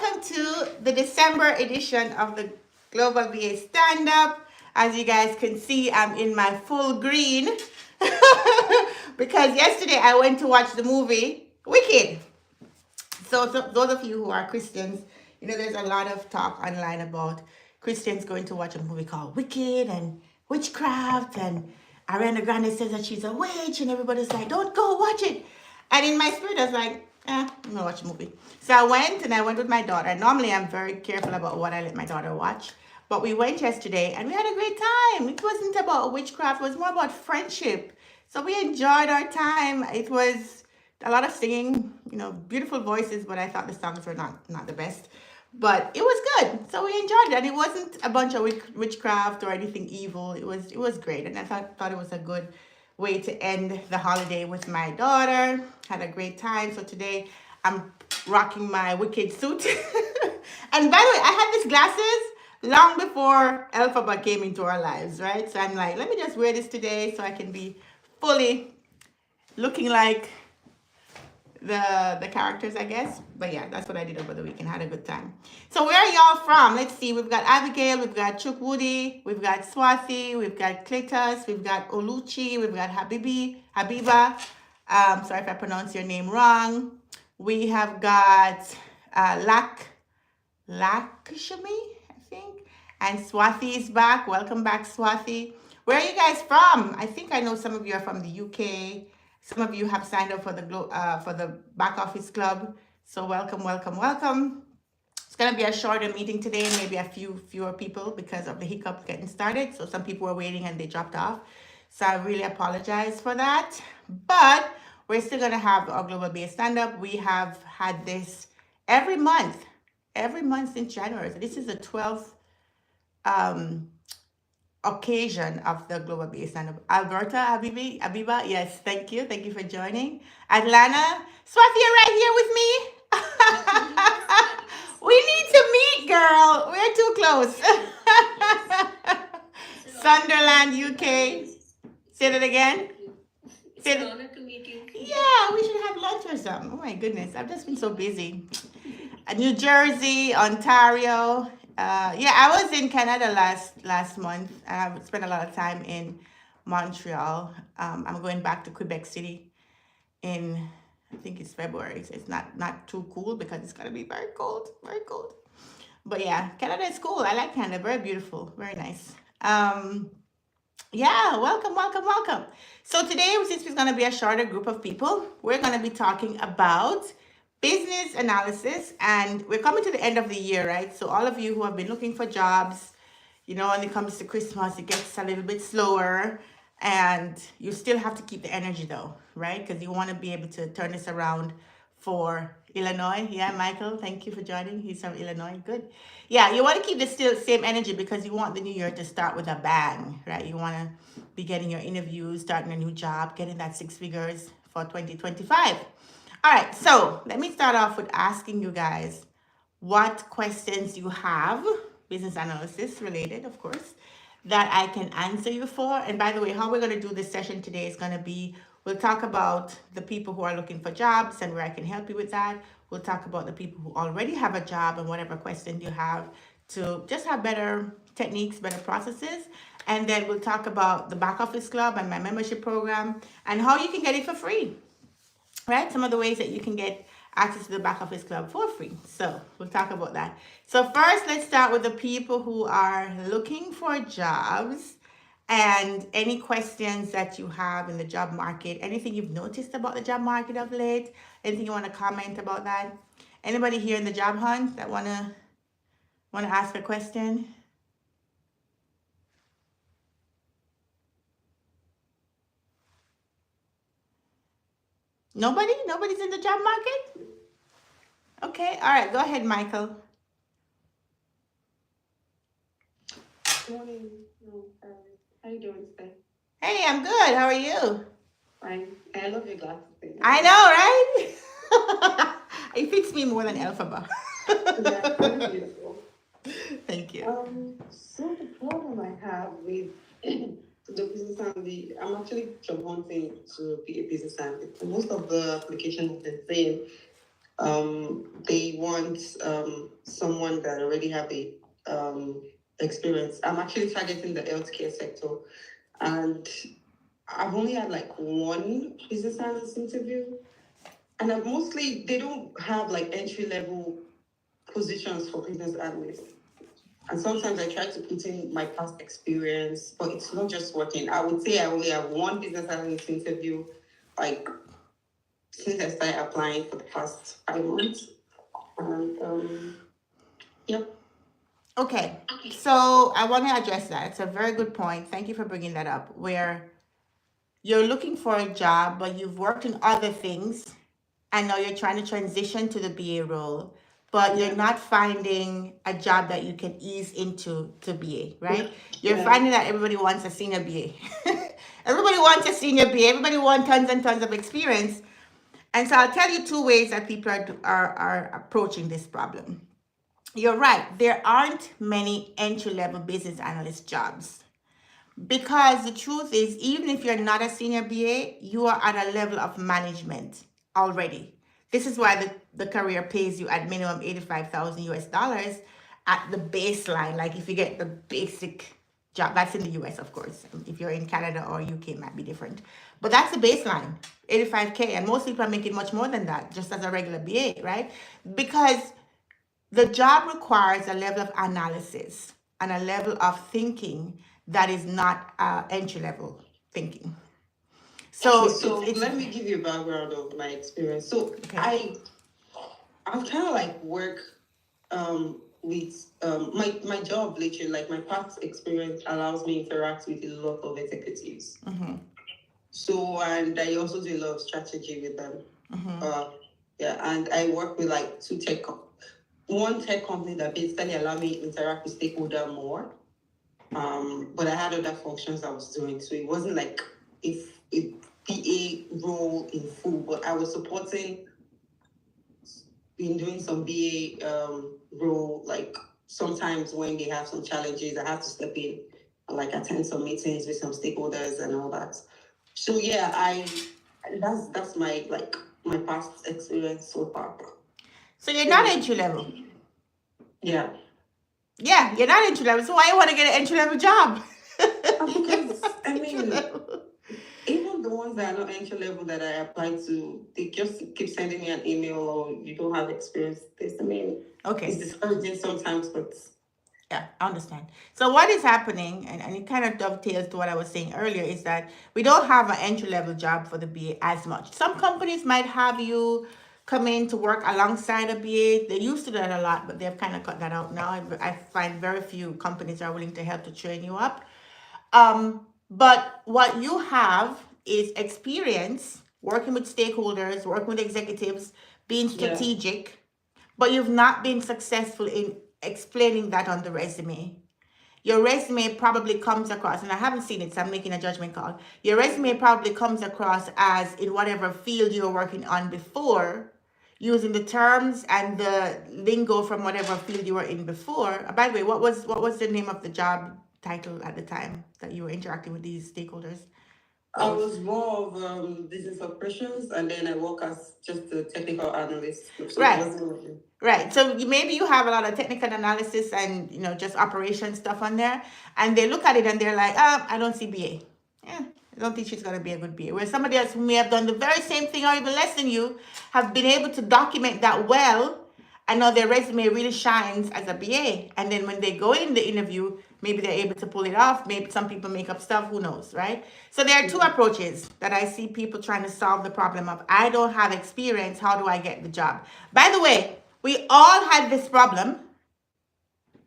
welcome to the December edition of the Global VA Stand-Up. As you guys can see, I'm in my full green because yesterday I went to watch the movie Wicked. So those of you who are Christians, you know there's a lot of talk online about Christians going to watch a movie called Wicked and witchcraft, and Ariana Grande says that she's a witch, and everybody's like, don't go watch it. And in my spirit, I was like, I'm gonna watch a movie. So I went with my daughter. Normally I'm very careful about what I let my daughter watch. But we went yesterday and we had a great time. It wasn't about witchcraft, it was more about friendship. So we enjoyed our time. It was a lot of singing, beautiful voices, but I thought the songs were not the best. But it was good. So we enjoyed it. And it wasn't a bunch of witchcraft or anything evil. It was great. And I thought it was a good way to end the holiday with my daughter. Had a great time. So today I'm rocking my Wicked suit. And by the way, I had these glasses long before Alphaba came into our lives, right? So I'm like, let me just wear this today so I can be fully looking like the characters, I guess. But yeah, that's what I did over the weekend. Had a good time. So where are y'all from? Let's see. We've got Abigail, we've got Chukwudi, we've got Swathi, we've got Cletus, we've got Oluchi, we've got Habiba. Sorry if I pronounce your name wrong. We have got Lakshmi, I think. And Swathi is back. Welcome back, Swathi. Where are you guys from? I think I know some of you are from the UK. Some of you have signed up for the back office club. So welcome. It's gonna be a shorter meeting today, maybe fewer people because of the hiccup getting started. So some people were waiting and they dropped off. So I really apologize for that. But we're still gonna have our Global BA Stand-Up. We have had this every month since January. So this is the 12th occasion of the Global BA Stand-Up. Alberta, Abiba, yes, thank you for joining. Atlanta, Swathi, you're right here with me. We need to meet, girl. We're too close. Sunderland, UK. Say that again. It's an honor to meet you. Yeah, we should have lunch or something. Oh my goodness, I've just been so busy. New Jersey, Ontario. Yeah, I was in Canada last month. I spent a lot of time in Montreal. I'm going back to Quebec City in, I think it's February. So it's not too cool because it's gonna be very cold. But yeah, Canada is cool. I like Canada. Very beautiful. Very nice. Yeah, welcome. So today, since it's gonna be a shorter group of people, we're gonna be talking about business analysis, and we're coming to the end of the year, right? So all of you who have been looking for jobs, when it comes to Christmas, it gets a little bit slower, and you still have to keep the energy though, right? Because you want to be able to turn this around for Illinois. Yeah, Michael, thank you for joining. He's from Illinois. Good. Yeah, you want to keep the same energy because you want the new year to start with a bang, right? You want to be getting your interviews, starting a new job, getting that 6 figures for 2025. All right, so let me start off with asking you guys what questions you have, business analysis related, of course, that I can answer you for. And by the way, how we're going to do this session today is going to be, we'll talk about the people who are looking for jobs and where I can help you with that. We'll talk about the people who already have a job and whatever questions you have to just have better techniques, better processes. And then we'll talk about the back office club and my membership program and how you can get it for free. Right? Some of the ways that you can get access to the back office club for free. So we'll talk about that. So first, let's start with the people who are looking for jobs and any questions that you have in the job market. Anything you've noticed about the job market of late? Anything you want to comment about that? Anybody here in the job hunt that wanna ask a question? Nobody? Nobody's in the job market? Okay, all right, go ahead, Michael. Good morning. How you doing today? Hey, I'm good. How are you? Fine. I love your glasses. I know, right? It fits me more than Alphaba. Yeah, they're beautiful. Thank you. So the problem I have with the business analyst, I'm actually job hunting to be a business analyst. Most of the applications have been saying They want someone that already have a experience. I'm actually targeting the healthcare sector, and I've only had like one business analyst interview, and I've mostly they don't have like entry level positions for business analysts. And sometimes I try to put in my past experience, but it's not just working. I would say I only have one business analyst interview, like since I started applying for the past 5 months. And yep. Okay, so I want to address that. It's a very good point. Thank you for bringing that up. Where you're looking for a job, but you've worked in other things, and now you're trying to transition to the BA role, but you're not finding a job that you can ease into to BA, right? You're finding that everybody wants a senior BA. Everybody wants a senior BA. Everybody wants tons and tons of experience. And so I'll tell you two ways that people are approaching this problem. You're right. There aren't many entry-level business analyst jobs. Because the truth is, even if you're not a senior BA, you are at a level of management already. This is why the career pays you at minimum 85,000 US dollars at the baseline. Like if you get the basic job, that's in the US, of course. If you're in Canada or UK, it might be different. But that's the baseline, 85K. And most people are making much more than that, just as a regular BA, right? Because the job requires a level of analysis and a level of thinking that is not entry level thinking. So, so let me give you a background of my experience. So okay. I've kind of like work with my job literally, like my past experience allows me to interact with a lot of executives. So, and I also do a lot of strategy with them. Yeah, and I work with like one tech company that basically allowed me to interact with stakeholder more. But I had other functions I was doing, so it wasn't like if a BA role in full, but I was supporting, been doing some BA role, like sometimes when they have some challenges, I have to step in and like attend some meetings with some stakeholders and all that. So yeah, that's my like my past experience so far. So you're not entry level. Yeah. Yeah, you're not entry level. So why you want to get an entry level job? Because I mean, even the ones that are not entry level that I applied to, they just keep sending me an email or you don't have experience. This, I mean, Okay. It's discouraging sometimes, but yeah, I understand. So what is happening, and it kind of dovetails to what I was saying earlier, is that we don't have an entry-level job for the BA as much. Some companies might have you come in to work alongside a BA. They used to do that a lot, but they've kind of cut that out now. I find very few companies are willing to help to train you up. But what you have is experience working with stakeholders, working with executives, being strategic, but you've not been successful in explaining that on the resume. Your resume probably comes across, and I haven't seen it, so I'm making a judgment call. Your resume probably comes across as in whatever field you were working on before, using the terms and the lingo from whatever field you were in before. By the way, what was the name of the job title at the time that you were interacting with these stakeholders? I was more of business operations, and then I work as just a technical analyst. So right. Right. So maybe you have a lot of technical analysis and just operation stuff on there, and they look at it and they're like, I don't see BA. Yeah, I don't think she's gonna be a good BA. Where somebody else who may have done the very same thing or even less than you have been able to document that well, and now their resume really shines as a BA. And then when they go in the interview, maybe they're able to pull it off. Maybe some people make up stuff, who knows, right? So there are two approaches that I see people trying to solve the problem of, I don't have experience, how do I get the job? By the way, we all had this problem.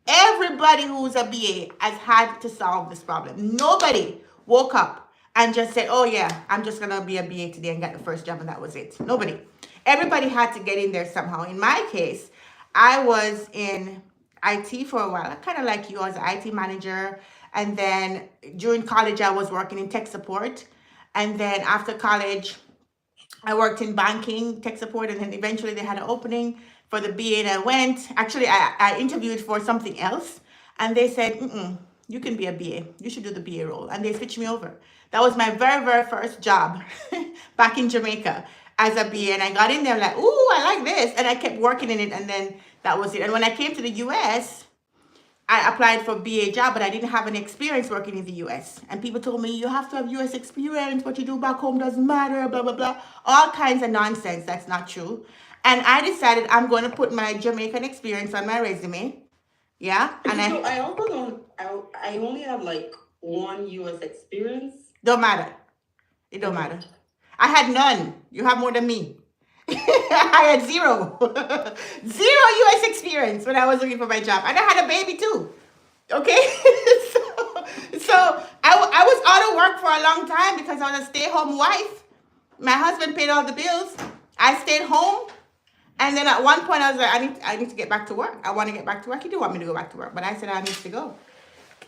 Everybody who's a BA has had to solve this problem. Nobody woke up and just said, oh yeah, I'm just gonna be a BA today and get the first job and that was it. Nobody. Everybody had to get in there somehow. In my case, I was in IT for a while, kind of like you. I was an IT manager, and then during college I was working in tech support, and then after college I worked in banking, tech support, and then eventually they had an opening for the BA, and I went. Actually, I interviewed for something else, and they said, you can be a BA. You should do the BA role. And they switched me over. That was my very, very first job back in Jamaica. as a BA, and I got in there like, ooh, I like this, and I kept working in it, and then that was it. And when I came to the US, I applied for BA job, but I didn't have any experience working in the US. And people told me, you have to have US experience, what you do back home doesn't matter, blah, blah, blah. All kinds of nonsense. That's not true. And I decided I'm going to put my Jamaican experience on my resume. Yeah. And So I also don't, I only have like one US experience. don't matter. It don't matter. I had none. You have more than me. I had zero. Zero US experience when I was looking for my job. And I had a baby too. Okay? so I was out of work for a long time because I was a stay-home wife. My husband paid all the bills. I stayed home. And then at one point I was like, I need to get back to work. I want to get back to work. He didn't want me to go back to work, but I said I need to go.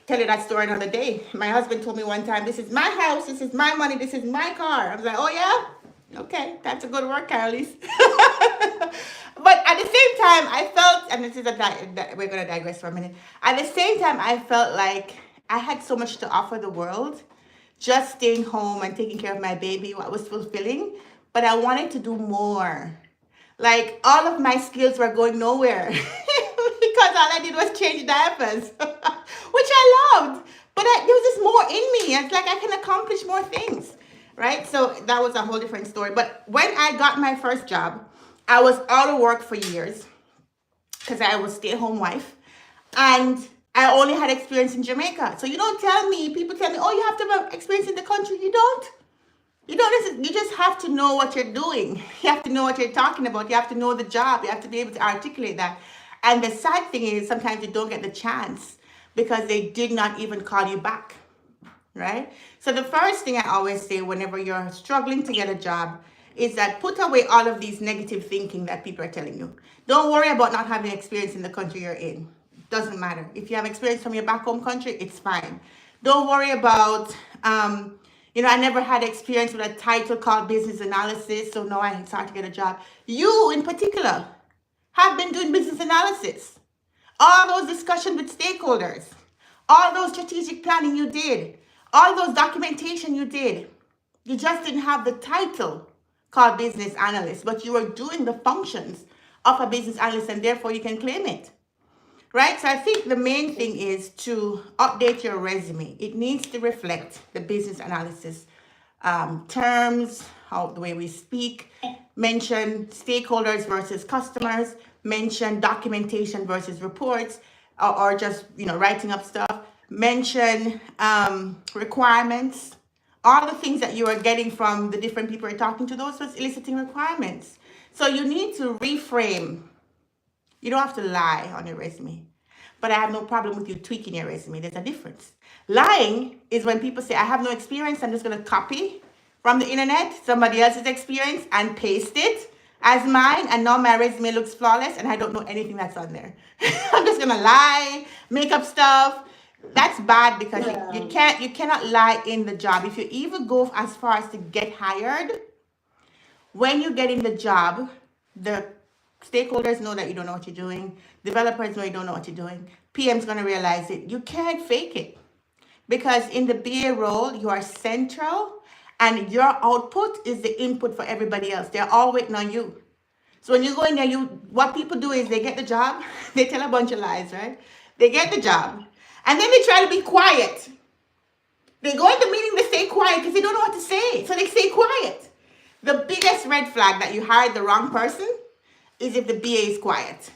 Tell you that story another day. My husband told me one time, this is my house, this is my money, this is my car. I was like, oh yeah? Okay, that's a good work, Karaleise. But at the same time, I felt, and this is we're going to digress for a minute. At the same time, I felt like I had so much to offer the world. Just staying home and taking care of my baby, what was fulfilling. But I wanted to do more. Like, all of my skills were going nowhere because all I did was change diapers, which I loved. But there was just more in me. It's like I can accomplish more things, right? So that was a whole different story. But when I got my first job, I was out of work for years because I was a stay-at-home wife. And I only had experience in Jamaica. So you don't tell me, people tell me, oh, you have to have experience in the country. You don't. You just have to know what you're doing. You have to know what you're talking about. You have to know the job. You have to be able to articulate that. And the sad thing is sometimes you don't get the chance because they did not even call you back, right? So the first thing I always say whenever you're struggling to get a job is that put away all of these negative thinking that people are telling you. Don't worry about not having experience in the country you're in. Doesn't matter. If you have experience from your back home country, it's fine. Don't worry about... I never had experience with a title called business analysis, so now I start to get a job. You, in particular, have been doing business analysis. All those discussions with stakeholders, all those strategic planning you did, all those documentation you did. You just didn't have the title called business analyst, but you were doing the functions of a business analyst, and therefore you can claim it. Right? So I think the main thing is to update your resume. It needs to reflect the business analysis terms, the way we speak, mention stakeholders versus customers, mention documentation versus reports, or just, writing up stuff, mention requirements, all the things that you are getting from the different people you're talking to, those was eliciting requirements. So you need to reframe. You don't have to lie on your resume. But I have no problem with you tweaking your resume. There's a difference. Lying is when people say, I have no experience, I'm just going to copy from the internet somebody else's experience and paste it as mine, and now my resume looks flawless and I don't know anything that's on there. I'm just going to lie, make up stuff. That's bad because you cannot lie in the job. If you even go as far as to get hired, when you get in the job, the stakeholders know that you don't know what you're doing. Developers know you don't know what you're doing. PM's going to realize it. You can't fake it. Because in the BA role, you are central and your output is the input for everybody else. They're all waiting on you. So when you go in there, what people do is they get the job. They tell a bunch of lies, right? They get the job. And then they try to be quiet. They go in the meeting, they stay quiet because they don't know what to say. So they stay quiet. The biggest red flag that you hired the wrong person is if the BA is quiet.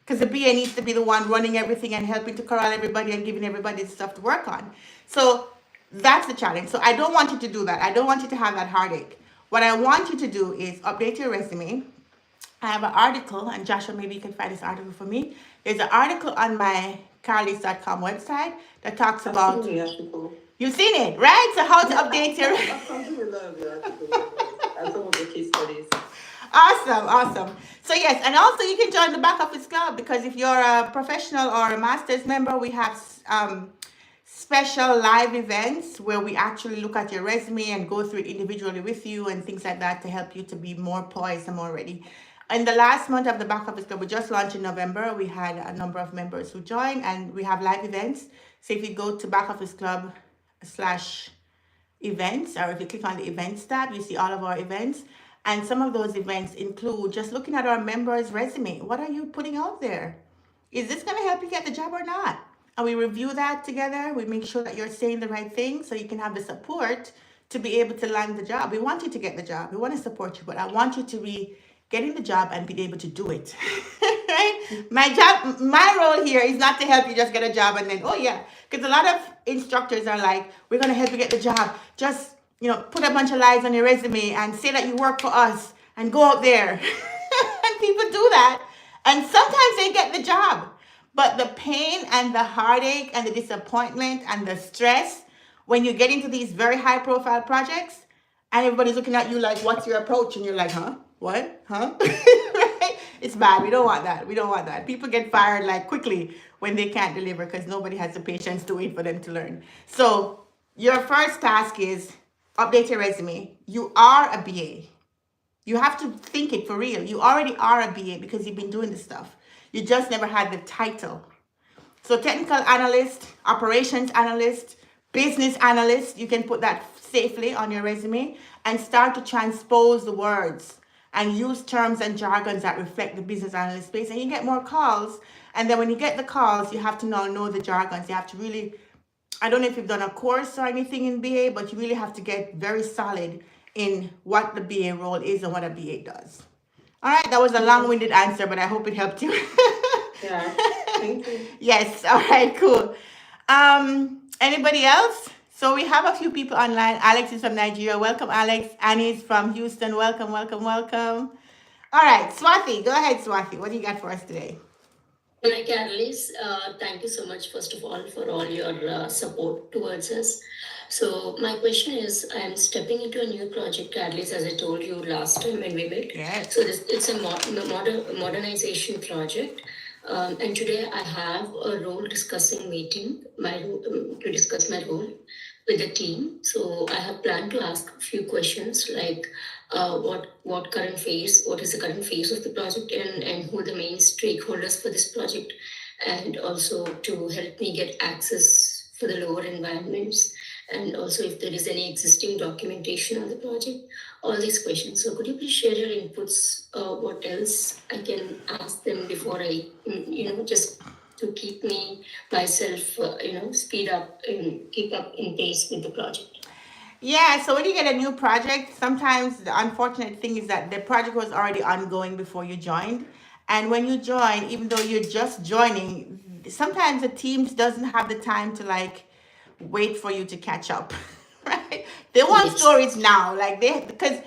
Because the BA needs to be the one running everything and helping to corral everybody and giving everybody stuff to work on. So that's the challenge. So I don't want you to do that. I don't want you to have that heartache. What I want you to do is update your resume. I have an article, and Joshua, maybe you can find this article for me. There's an article on my karaleise.com website that talks about... You've seen it, right? So how to update your... Awesome. So yes, and also you can join the back office club, because if you're a professional or a master's member, we have special live events where we actually look at your resume and go through it individually with you and things like that to help you to be more poised and more ready. In the last month of the back office club, we just launched in November. We had a number of members who joined, and we have live events. So if you go to back office club/events, or if you click on the events tab, you see all of our events. And some of those events include just looking at our members' resume. What are you putting out there? Is this going to help you get the job or not? And we review that together. We make sure that you're saying the right thing so you can have the support to be able to land the job. We want you to get the job. We want to support you, but I want you to be getting the job and be able to do it. Right? My role here is not to help you just get a job and then, oh yeah. Because a lot of instructors are like, we're going to help you get the job. Just, put a bunch of lies on your resume and say that you work for us and go out there. And people do that. And sometimes they get the job. But the pain and the heartache and the disappointment and the stress when you get into these very high profile projects and everybody's looking at you like, what's your approach? And you're like, huh? What? Huh? Right? It's bad. We don't want that. We don't want that. People get fired like quickly when they can't deliver because nobody has the patience to wait for them to learn. So your first task is update your resume. You are a BA. You have to think it for real. You already are a BA because you've been doing this stuff. You just never had the title. So technical analyst, operations analyst, business analyst, you can put that safely on your resume and start to transpose the words and use terms and jargons that reflect the business analyst space. And you get more calls. And then when you get the calls, you have to now know the jargons. You have to really, I don't know if you've done a course or anything in BA, but you really have to get very solid in what the BA role is and what a BA does. All right, that was a long-winded answer, but I hope it helped you. Yeah, thank you. Yes, all right, cool. Anybody else? So we have a few people online. Alex is from Nigeria. Welcome, Alex. Annie is from Houston. Welcome, welcome, welcome. All right, Swati, go ahead, Swati. What do you got for us today? Hi, Karaleise. Thank you so much, first of all, for all your support towards us. So my question is, I'm stepping into a new project, Karaleise, as I told you last time when we met. Yes. So it's a modernization project. And today I have a role discussing meeting, to discuss my role with the team. So I have planned to ask a few questions like what is the current phase of the project, and who are the main stakeholders for this project, and also to help me get access for the lower environments, and also if there is any existing documentation on the project, all these questions. So could you please share your inputs, what else I can ask them before I, just to keep myself, speed up and keep up in pace with the project. Yeah, so when you get a new project, sometimes the unfortunate thing is that the project was already ongoing before you joined. And when you join, even though you're just joining, sometimes the teams doesn't have the time to like wait for you to catch up. Right? They want Yes. stories now. Because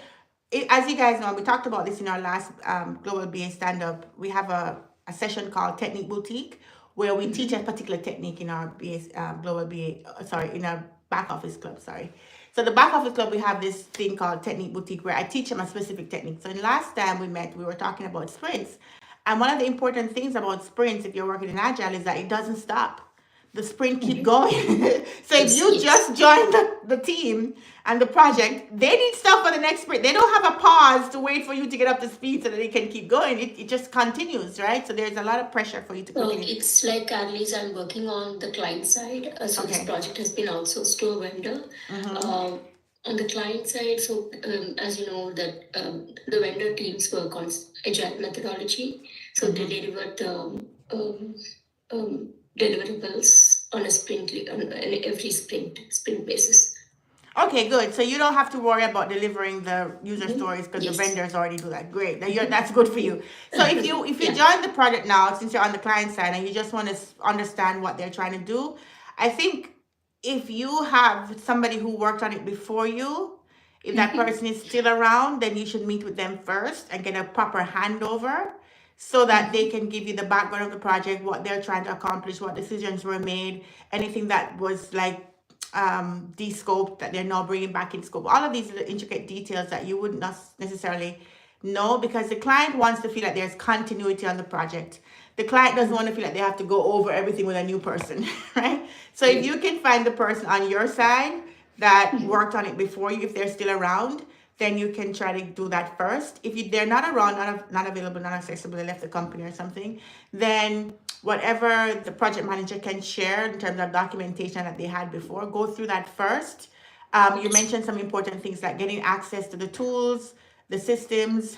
as you guys know, we talked about this in our last Global BA stand-up. We have a session called Technique Boutique where we teach a particular technique in our Global BA, in our back office club, sorry. So the back office club, we have this thing called Technique Boutique where I teach them a specific technique. So last time we met, we were talking about sprints. And one of the important things about sprints, if you're working in agile, is that it doesn't stop. The sprint keep going. So if you Yes. just joined the team and the project, they need stuff for the next sprint. They don't have a pause to wait for you to get up to speed so that they can keep going. It just continues, right? So there's a lot of pressure for you to So continue. it's like, Carly's, I'm working on the client side. So this Okay. project has been outsourced to a vendor. On the client side, so as you know that the vendor teams work on agile methodology. So they deliver the deliverables on every sprint basis. Okay, good. So you don't have to worry about delivering the user stories because the Yes. vendors already do that. Great. That's good for you. So if you Yeah. join the project now, since you're on the client side and you just want to understand what they're trying to do, I think if you have somebody who worked on it before you, if that person is still around, then you should meet with them first and get a proper handover so that they can give you the background of the project, what they're trying to accomplish, what decisions were made, anything that was like de-scoped that they're now bringing back in scope. All of these are the intricate details that you wouldn't necessarily know because the client wants to feel like there's continuity on the project. The client doesn't want to feel like they have to go over everything with a new person, right? So if you can find the person on your side that worked on it before you, if they're still around, then you can try to do that first. If they're not around, not available, not accessible, they left the company or something, then whatever the project manager can share in terms of documentation that they had before, go through that first. You mentioned some important things like getting access to the tools, the systems.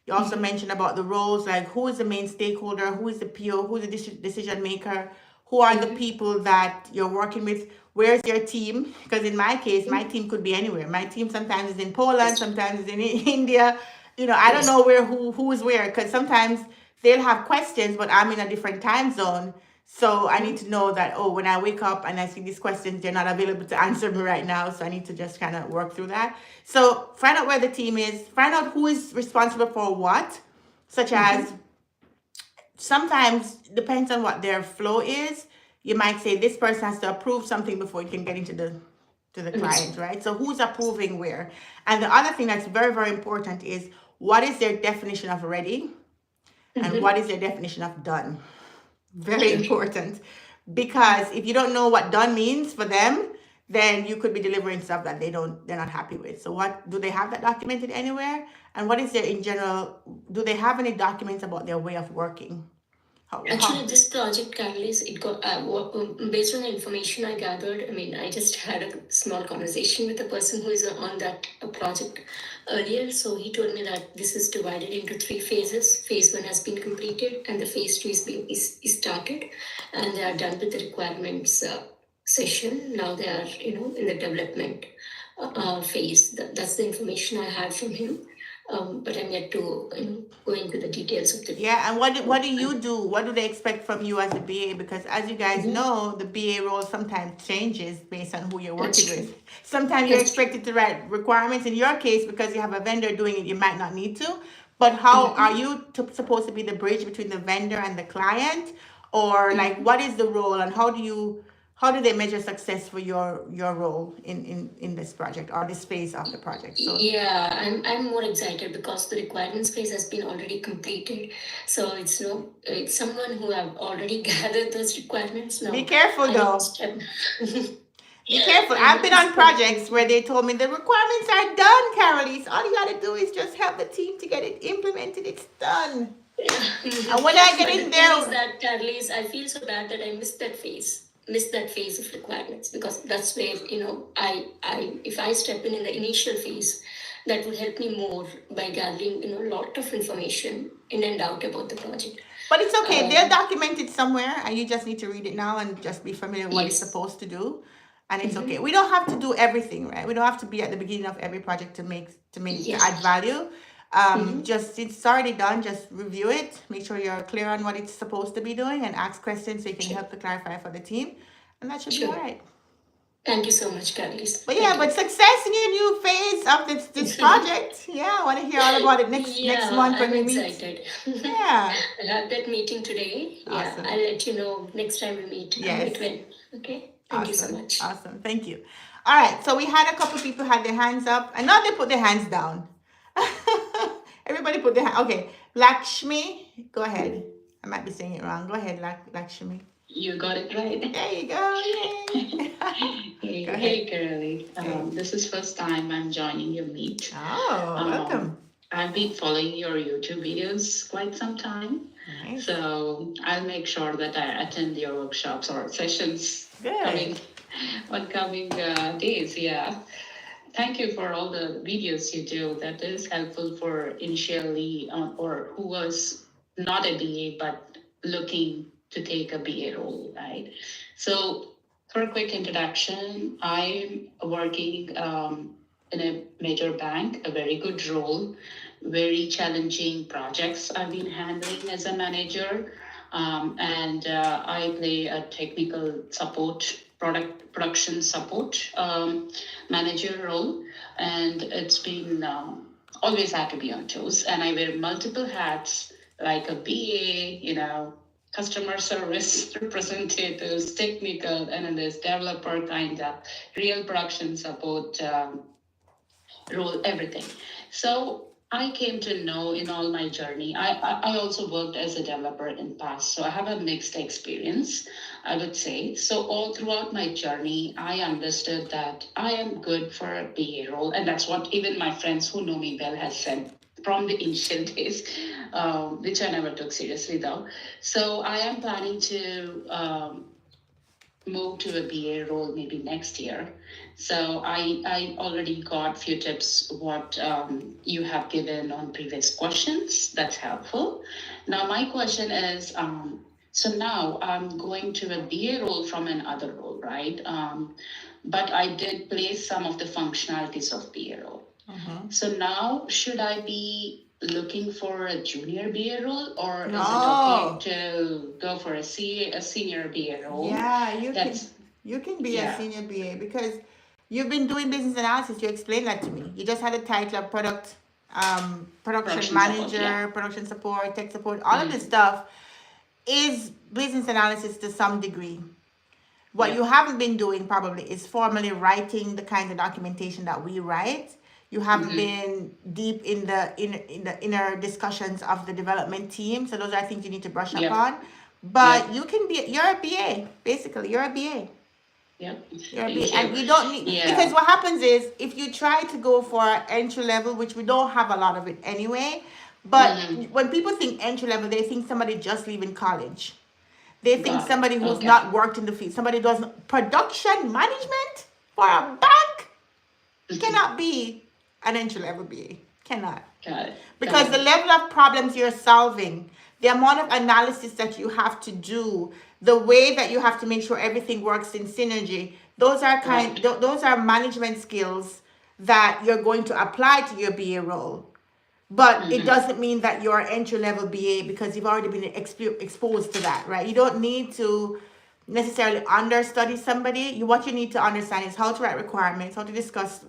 You also mentioned about the roles, like who is the main stakeholder, who is the PO, who is the decision maker, who are the people that you're working with, where's your team? Because in my case, my team could be anywhere. My team sometimes is in Poland, sometimes is in India. I don't know where who is where, because sometimes they'll have questions, but I'm in a different time zone. So I need to know that, oh, when I wake up and I see these questions, they're not available to answer me right now. So I need to just kind of work through that. So find out where the team is, find out who is responsible for what, such as sometimes depends on what their flow is. You might say this person has to approve something before you can get into the client, right? So who's approving where? And the other thing that's very, very important is what is their definition of ready and what is their definition of done? Very important, because if you don't know what done means for them, then you could be delivering stuff that they're not happy with. So what do they have that documented anywhere? And what is their in general, do they have any documents about their way of working? Actually, this project, Karaleise, it got based on the information I gathered. I mean, I just had a small conversation with the person who is on that project earlier. So he told me that this is divided into 3 phases. Phase 1 has been completed, and the phase 2 is started, and they are done with the requirements session. Now they are in the development phase. That's the information I had from him. But I'm yet to go into the details of the. Yeah, and what do you do? What do they expect from you as a BA? Because as you guys know, the BA role sometimes changes based on who you're working with. Sometimes you're expected to write requirements. In your case, because you have a vendor doing it, you might not need to. But how are you supposed to be the bridge between the vendor and the client? Or like, what is the role, and how do they measure success for your role in this project or this phase of the project? So Yeah, I'm more excited because the requirements phase has been already completed. So it's someone who have already gathered those requirements now. be careful I need to though. step. Be careful. I I've need been to on step projects in. where they told me the requirements are done, Caraleise. All you gotta do is just help the team to get it implemented. It's done. And when I get But in the thing is there, that, Carle's, I feel so bad that I missed that phase of requirements, because that's where I if I step in the initial phase, that would help me more by gathering a lot of information in and out about the project. but it's okay. They're documented somewhere, and you just need to read it now and just be familiar with what it's Yes. supposed to do. And it's okay. We don't have to do everything, right? We don't have to be at the beginning of every project to add value. Just it's already done. Just review it. Make sure you're clear on what it's supposed to be doing, and ask questions so you can help to clarify for the team, and that should be all Sure. right. Thank you so much, Carle's. But yeah, but success in your new phase of this project. Yeah, I want to hear all about it next month when I'm we meet. excited. Yeah. I have that meeting today. Yeah, Awesome. I'll let you know next time we meet. Yes. When. Okay. Thank you so much. Awesome. Thank you. All right. So we had a couple people had their hands up, and now they put their hands down. Everybody put their hand. Okay. Lakshmi, go ahead. I might be saying it wrong. Go ahead, Lakshmi. You got it right. There you go. Yay. Hey, Go ahead. hey, Karaleise. This is first time I'm joining your meet. Oh, welcome. I've been following your YouTube videos quite some time. Nice. So I'll make sure that I attend your workshops or sessions Good. coming days. Yeah. Thank you for all the videos you do. That is helpful for initially or who was not a BA but looking to take a BA role, right? So for a quick introduction, I'm working in a major bank, a very good role, very challenging projects I've been handling as a manager. And I play a technical support, production support manager role. And it's been always had to be on toes. And I wear multiple hats like a BA, customer service representatives, technical analyst, developer kind of real production support role, everything. So I came to know in all my journey, I also worked as a developer in past, so I have a mixed experience, I would say. So all throughout my journey, I understood that I am good for a BA role, and that's what even my friends who know me well has said from the initial days, which I never took seriously though. So I am planning to move to a BA role maybe next year. So I already got few tips what you have given on previous questions. That's helpful. Now my question is, so now I'm going to a BA role from another role, right? But I did place some of the functionalities of BA role. So now, should I be looking for a junior BA role, or is it okay No. to go for a senior BA role? Yeah, That's you can be a yeah, senior BA because you've been doing business analysis. You explained that to me. You just had a title of production production support. Yeah. manager, production support, tech support. All of this stuff is business analysis to some degree. What Yeah. you haven't been doing probably is formally writing the kind of documentation that we write. You haven't been deep in the inner discussions of the development team. So those are things you need to brush up Yep. on. But you can be you're a BA, basically. You're a BA. Yep. You're a Thank BA. you. And you don't need because Yeah. what happens is if you try to go for entry level, which we don't have a lot of it anyway, but when people think entry level, they think somebody just leaving college. They think Got it. somebody who's Okay. not worked in the field, somebody does production management for a bank cannot be an entry level BA. Cannot. Got it. Because Got the it. level of problems you're solving, the amount of analysis that you have to do, the way that you have to make sure everything works in synergy, those are Right. those are management skills that you're going to apply to your BA role. But it doesn't mean that you're entry level BA because you've already been exposed to that, right? You don't need to necessarily understudy somebody. What you need to understand is how to write requirements, how to discuss,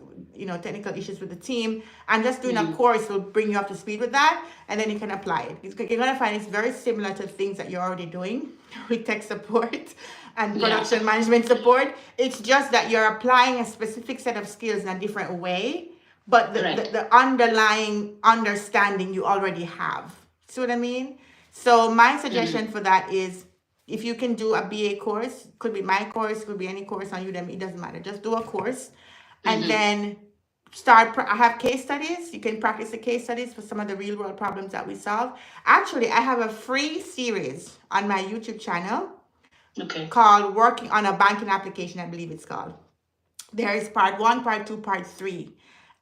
technical issues with the team, and just doing a course will bring you up to speed with that, and then you can apply it. You're gonna find it's very similar to things that you're already doing with tech support and Yeah. production management support. It's just that you're applying a specific set of skills in a different way, but Right. the underlying understanding you already have. See what I mean? So my suggestion for that is if you can do a BA course, could be my course, could be any course on Udemy, it doesn't matter. Just do a course and then I have case studies. You can practice the case studies for some of the real world problems that we solve. Actually, I have a free series on my YouTube channel Okay. called Working on a Banking Application, I believe it's called. There is part one, part two, part three.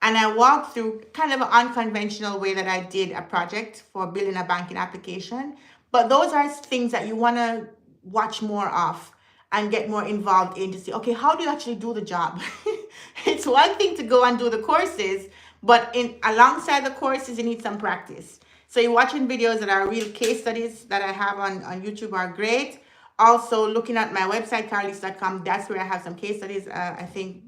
And I walked through kind of an unconventional way that I did a project for building a banking application. But those are things that you want to watch more of and get more involved in to see, okay, how do you actually do the job? It's one thing to go and do the courses, but alongside the courses, you need some practice. So you're watching videos that are real case studies that I have on YouTube are great. Also, looking at my website, karaleise.com, that's where I have some case studies. I think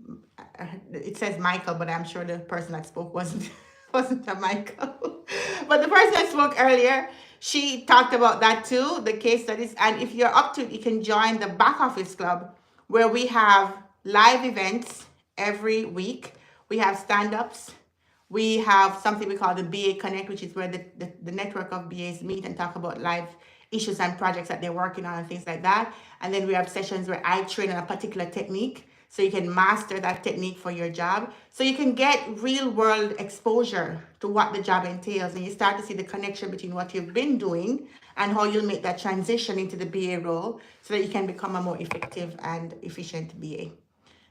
it says Michael, but I'm sure the person that spoke wasn't wasn't a Michael. But the person that spoke earlier, she talked about that too, the case studies. And if you're up to it, you can join the back office club where we have live events every week. We have stand-ups. We have something we call the BA Connect, which is where the network of BAs meet and talk about live issues and projects that they're working on and things like that. And then we have sessions where I train on a particular technique so you can master that technique for your job. So you can get real world exposure to what the job entails and you start to see the connection between what you've been doing and how you'll make that transition into the BA role so that you can become a more effective and efficient BA.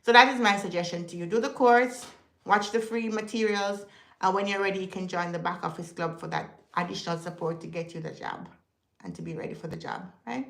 So that is my suggestion to you. Do the course, watch the free materials, and when you're ready, you can join the back office club for that additional support to get you the job and to be ready for the job, right?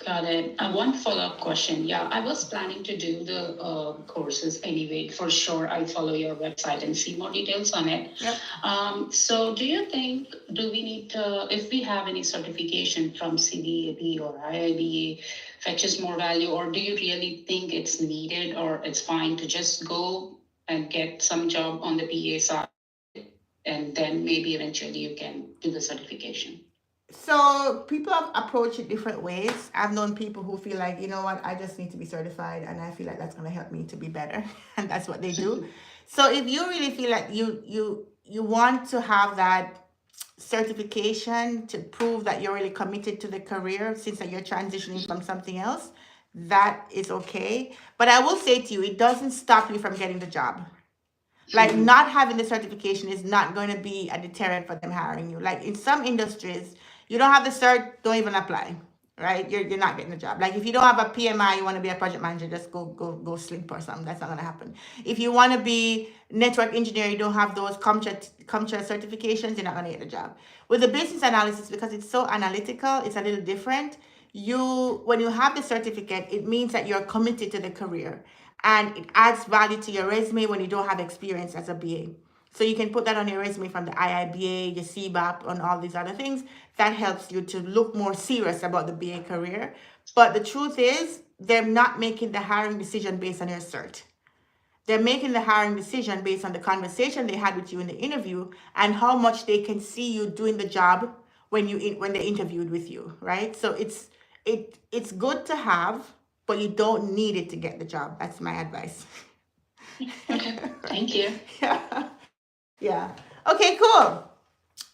Got it. One follow-up question. Yeah, I was planning to do the courses anyway. For sure, I'll follow your website and see more details on it. Yep. So do you think, do we need to, if we have any certification from CDAB or IIBA, fetches more value, or do you really think it's needed or it's fine to just go and get some job on the BA side and then maybe eventually you can do the certification? So people have approached it different ways. I've known people who feel like, you know what, I just need to be certified and I feel like that's going to help me to be better. And that's what they do. So if you really feel like you want to have that certification to prove that you're really committed to the career since that you're transitioning from something else, that is okay. But I will say to you, it doesn't stop you from getting the job. Like not having the certification is not going to be a deterrent for them hiring you. Like in some industries, you don't have the cert, don't even apply, right? You're not getting the job. Like if you don't have a PMI, you want to be a project manager, just go sleep or something. That's not gonna happen. If you want to be network engineer, you don't have those CompTIA certifications, you're not gonna get the job. With the business analysis, because it's so analytical, it's a little different. When you have the certificate, it means that you're committed to the career, and it adds value to your resume when you don't have experience as a BA. So you can put that on your resume from the IIBA, your CBAP, and all these other things. That helps you to look more serious about the BA career. But the truth is, they're not making the hiring decision based on your cert. They're making the hiring decision based on the conversation they had with you in the interview and how much they can see you doing the job when they interviewed with you, right? So it's good to have, but you don't need it to get the job. That's my advice. Okay, thank you. Yeah. Yeah. Okay, cool.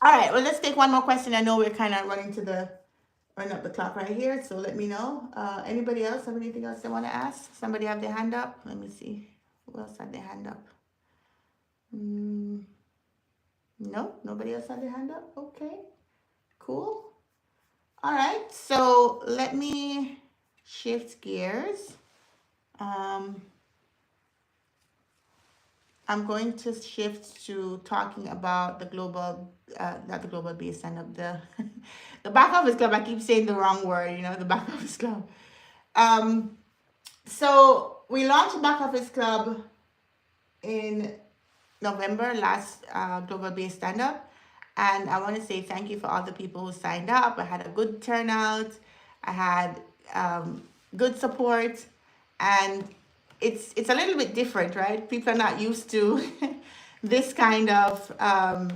All right. Well, let's take one more question. I know we're kind of running up the clock right here. So let me know. Anybody else have anything else they want to ask? Somebody have their hand up? Let me see. Who else had their hand up? No, nobody else had their hand up. Okay, cool. All right. So let me shift gears. I'm going to shift to talking about the global, not the global base stand-up, the back office club. I keep saying the wrong word, the back office club. So we launched the back office club in November, last global base stand-up. And I want to say thank you for all the people who signed up. I had a good turnout. I had good support, and it's a little bit different, right? People are not used to this kind of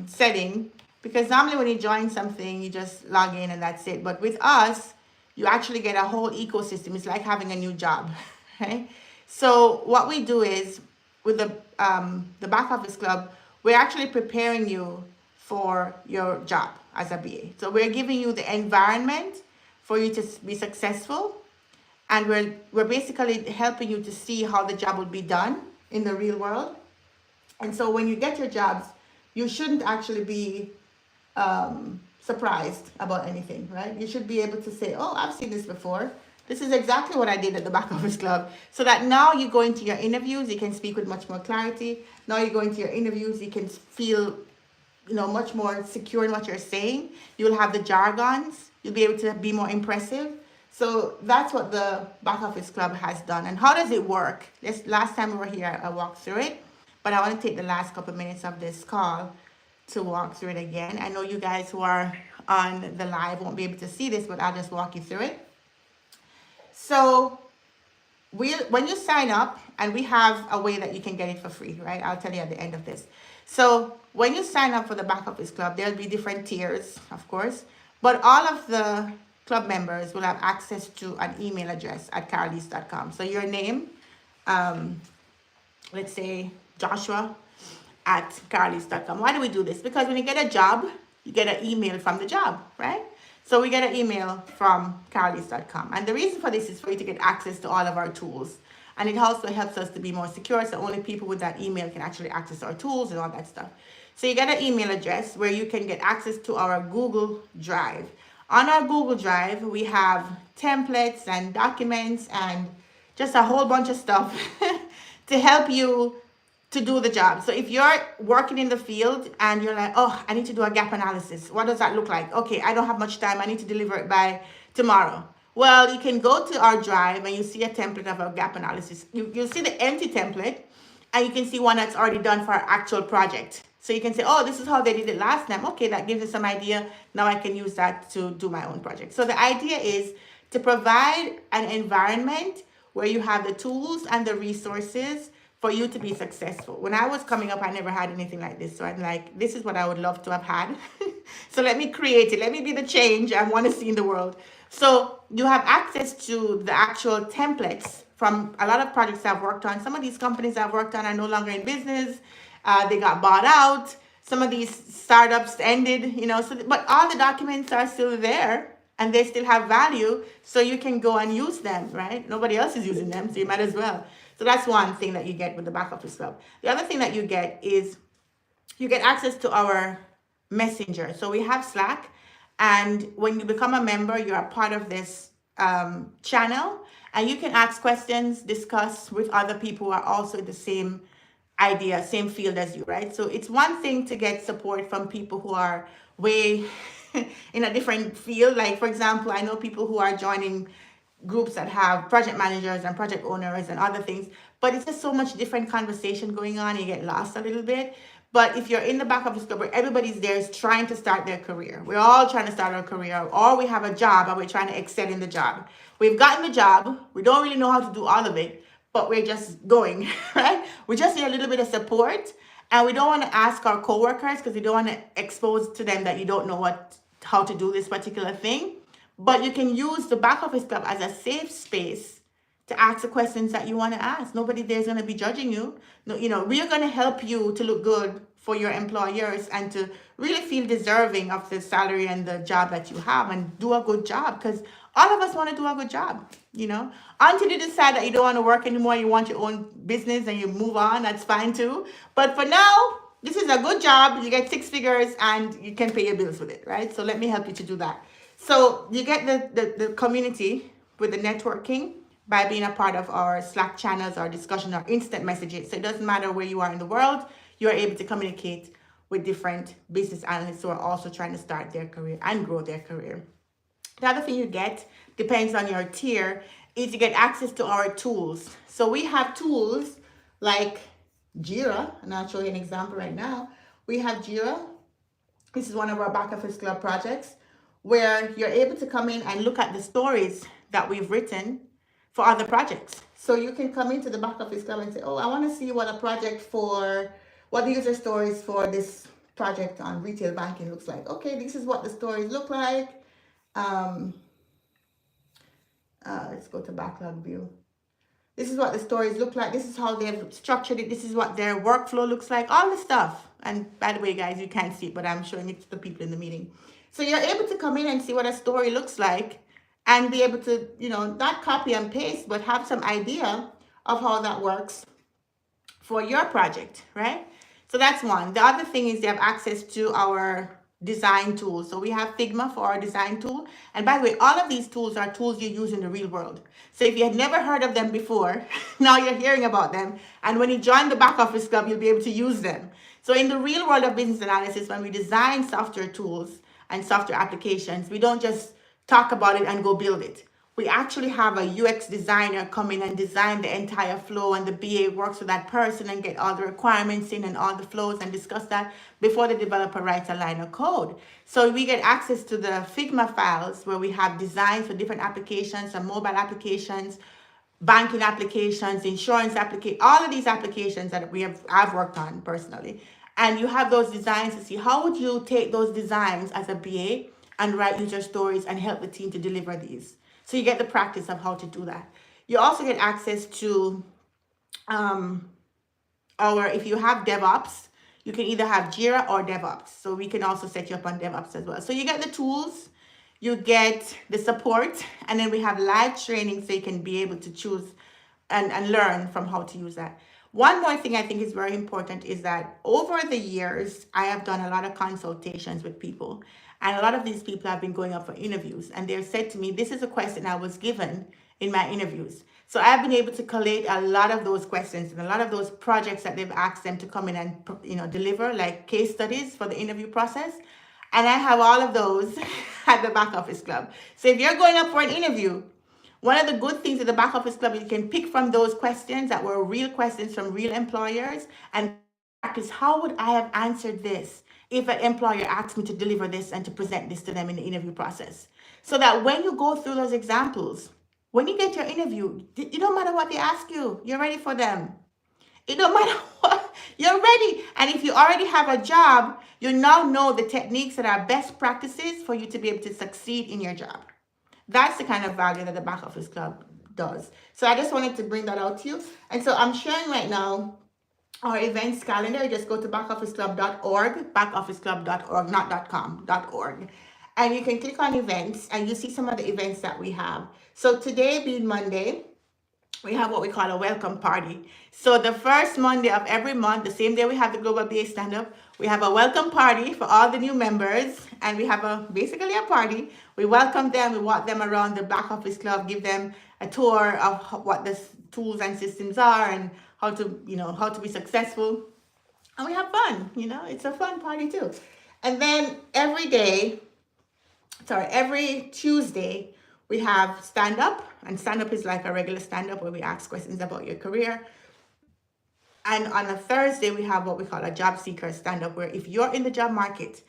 setting, because normally when you join something, you just log in and that's it. But with us, you actually get a whole ecosystem. It's like having a new job, right? So what we do is with the back office club, we're actually preparing you for your job as a BA. So we're giving you the environment for you to be successful, and we're basically helping you to see how the job will be done in the real world. And so when you get your jobs, you shouldn't actually be surprised about anything, right? You should be able to say, oh, I've seen this before. This is exactly what I did at the back office club. So that now you go into your interviews, you can speak with much more clarity. Now you go into your interviews, you can feel much more secure in what you're saying. You'll have the jargons. You'll be able to be more impressive. So that's what the back office club has done. And how does it work? Last time we were here, I walked through it, but I want to take the last couple of minutes of this call to walk through it again. I know you guys who are on the live won't be able to see this, but I'll just walk you through it. So when you sign up, and we have a way that you can get it for free, right? I'll tell you at the end of this. So when you sign up for the back office club, there'll be different tiers, of course, but all of the club members will have access to an email address at karaleise.com. So your name, let's say Joshua at karaleise.com. Why do we do this? Because when you get a job, you get an email from the job, right? So we get an email from karaleise.com. And the reason for this is for you to get access to all of our tools. And it also helps us to be more secure, so only people with that email can actually access our tools and all that stuff. So you get an email address where you can get access to our Google Drive. On our Google Drive, we have templates and documents and just a whole bunch of stuff to help you to do the job. So if you're working in the field and you're like, oh, I need to do a gap analysis. What does that look like? Okay, I don't have much time. I need to deliver it by tomorrow. Well, you can go to our drive and you see a template of a gap analysis. You'll see the empty template, and you can see one that's already done for our actual project. So you can say, oh, this is how they did it last time. Okay, that gives you some idea. Now I can use that to do my own project. So the idea is to provide an environment where you have the tools and the resources for you to be successful. When I was coming up, I never had anything like this. So I'm like, this is what I would love to have had. So let me create it. Let me be the change I want to see in the world. So you have access to the actual templates from a lot of projects I've worked on. Some of these companies I've worked on are no longer in business. They got bought out. Some of these startups ended, but all the documents are still there and they still have value. So you can go and use them, right? Nobody else is using them, so you might as well. So that's one thing that you get with the back office club. The other thing that you get is you get access to our messenger. So we have Slack, and when you become a member, you're a part of this channel, and you can ask questions, discuss with other people who are also in the same idea, same field as you, right? So it's one thing to get support from people who are way in a different field. Like, for example, I know people who are joining groups that have project managers and project owners and other things, but it's just so much different conversation going on. You get lost a little bit. But if you're in the back office club where everybody's there is trying to start their career, we're all trying to start our career, or we have a job and we're trying to excel in the job. We've gotten the job, we don't really know how to do all of it, but we're just going, right? We just need a little bit of support, and we don't want to ask our coworkers because we don't want to expose to them that you don't know how to do this particular thing. But you can use the back office club as a safe space to ask the questions that you want to ask. Nobody there is going to be judging you. No, we're going to help you to look good for your employers and to really feel deserving of the salary and the job that you have and do a good job, because all of us want to do a good job, until you decide that you don't want to work anymore, you want your own business and you move on, that's fine too. But for now, this is a good job. You get 6 figures and you can pay your bills with it, right? So let me help you to do that. So you get the community with the networking by being a part of our Slack channels, our discussion, our instant messages. So it doesn't matter where you are in the world, you are able to communicate with different business analysts who are also trying to start their career and grow their career. The other thing you get, depends on your tier, is you get access to our tools. So we have tools like Jira, and I'll show you an example right now. We have Jira. This is one of our back office club projects where you're able to come in and look at the stories that we've written for other projects. So you can come into the back office club and say, oh, I want to see what the user stories for this project on retail banking looks like. Okay, this is what the stories look like. Let's go to backlog view. This is what the stories look like. This is how they've structured it. This is what their workflow looks like. All the stuff. And by the way, guys, you can't see it, but I'm showing it to the people in the meeting. So you're able to come in and see what a story looks like and be able to, not copy and paste, but have some idea of how that works for your project, right? So that's one. The other thing is they have access to our design tools. So we have Figma for our design tool. And by the way, all of these tools are tools you use in the real world. So if you had never heard of them before, now you're hearing about them. And when you join the back office club, you'll be able to use them. So in the real world of business analysis, when we design software tools and software applications, we don't just talk about it and go build it. We actually have a UX designer come in and design the entire flow, and the BA works with that person and get all the requirements in and all the flows and discuss that before the developer writes a line of code. So we get access to the Figma files where we have designs for different applications, some mobile applications, banking applications, insurance applications, all of these applications that I've worked on personally. And you have those designs to see how would you take those designs as a BA and write user stories and help the team to deliver these. So you get the practice of how to do that. You also get access to if you have DevOps, you can either have Jira or DevOps. So we can also set you up on DevOps as well. So you get the tools, you get the support, and then we have live training so you can be able to choose and learn from how to use that. One more thing I think is very important is that over the years, I have done a lot of consultations with people. And a lot of these people have been going up for interviews. And they've said to me, this is a question I was given in my interviews. So I've been able to collate a lot of those questions and a lot of those projects that they've asked them to come in and deliver, like case studies for the interview process. And I have all of those at the back office club. So if you're going up for an interview, one of the good things at the back office club is you can pick from those questions that were real questions from real employers and practice, how would I have answered this if an employer asked me to deliver this and to present this to them in the interview process? So that when you go through those examples, when you get your interview, it don't matter what they ask you, you're ready for them. It don't matter what, you're ready. And if you already have a job, you now know the techniques that are best practices for you to be able to succeed in your job. That's the kind of value that the back office club does. So I just wanted to bring that out to you. And so I'm sharing right now our events calendar. Just go to backofficeclub.org, backofficeclub.org, not .com, .org. And you can click on events and you see some of the events that we have. So today being Monday, we have what we call a welcome party. So the first Monday of every month, the same day we have the Global BA Stand Up, we have a welcome party for all the new members, and we have basically a party. We welcome them, we walk them around the back office club, give them a tour of what the tools and systems are and how to be successful. And we have fun, it's a fun party too. And then every Tuesday, we have stand up, and stand up is like a regular stand up where we ask questions about your career. And on a Thursday, we have what we call a job seeker stand up, where if you're in the job market,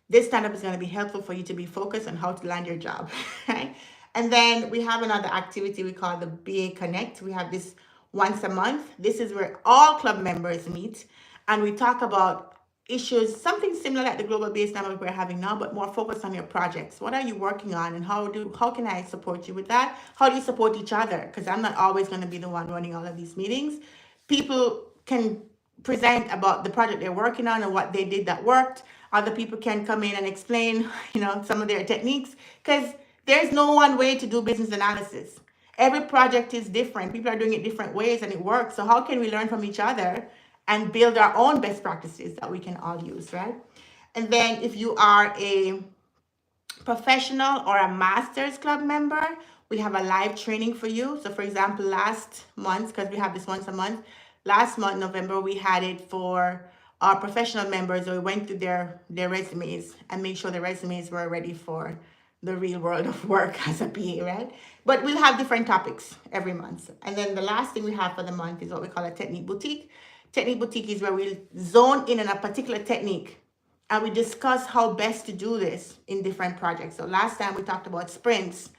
this stand up is going to be helpful for you to be focused on how to land your job, right? And then we have another activity we call the BA Connect. We have this once a month. This is where all club members meet and we talk about issues, something similar like the global base number we're having now, but more focused on your projects. What are you working on, and how can I support you with that? How do you support each other? Because I'm not always going to be the one running all of these meetings. People can present about the project they're working on and what they did that worked. Other people can come in and explain, some of their techniques, because there's no one way to do business analysis. Every project is different. People are doing it different ways and it works. So how can we learn from each other and build our own best practices that we can all use, right? And then if you are a professional or a master's club member, we have a live training for you. So for example, last month, because we have this once a month, last month, November, we had it for our professional members. So we went through their resumes and made sure the resumes were ready for the real world of work as a PA, right? But we'll have different topics every month. And then the last thing we have for the month is what we call a technique boutique. Technique boutique is where we zone in on a particular technique and we discuss how best to do this in different projects. So last time we talked about sprints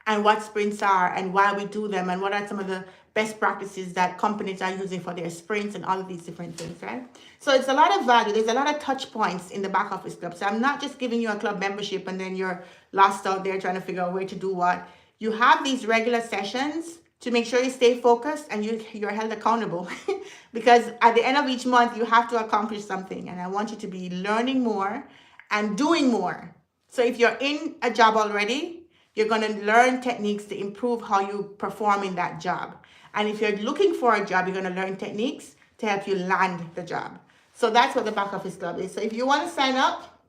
and what sprints are and why we do them and what are some of the best practices that companies are using for their sprints and all of these different things, right? So it's a lot of value. There's a lot of touch points in the back office club. So I'm not just giving you a club membership and then you're lost out there trying to figure out where to do what. You have these regular sessions to make sure you stay focused and you're held accountable because at the end of each month, you have to accomplish something. And I want you to be learning more and doing more. So if you're in a job already, you're going to learn techniques to improve how you perform in that job. And if you're looking for a job, you're going to learn techniques to help you land the job. So that's what the back office club is. So if you want to sign up,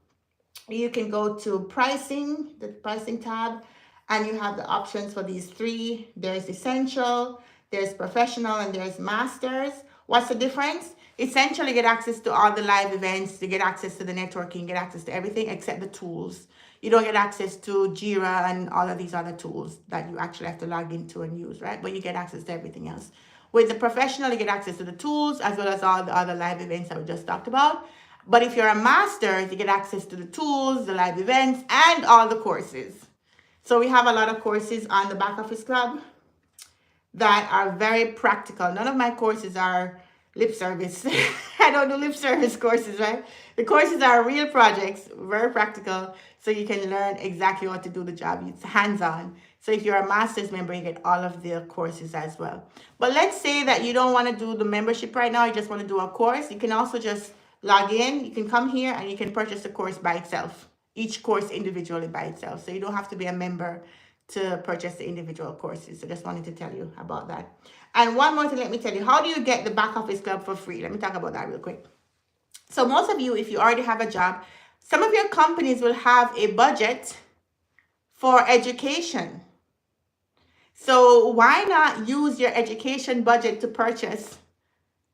you can go to pricing, the pricing tab, and you have the options for these three. There's essential, there's professional, and there's masters. What's the difference? Essential, you get access to all the live events, you get access to the networking, get access to everything except the tools. You don't get access to Jira and all of these other tools that you actually have to log into and use, right? But you get access to everything else. With the professional, you get access to the tools as well as all the other live events that we just talked about. But if you're a master, you get access to the tools, the live events, and all the courses. So we have a lot of courses on the back office club that are very practical. None of my courses are lip service. I don't do lip service courses, right? The courses are real projects, very practical, so you can learn exactly what to do the job. It's hands-on. So if you're a master's member, you get all of the courses as well. But let's say that you don't want to do the membership right now, you just want to do a course. You can also just log in. You can come here and you can purchase the course by itself. Each course individually by itself. So you don't have to be a member to purchase the individual courses. So just wanted to tell you about that. And one more thing, let me tell you, how do you get the back office club for free? Let me talk about that real quick. So most of you, if you already have a job, some of your companies will have a budget for education. So why not use your education budget to purchase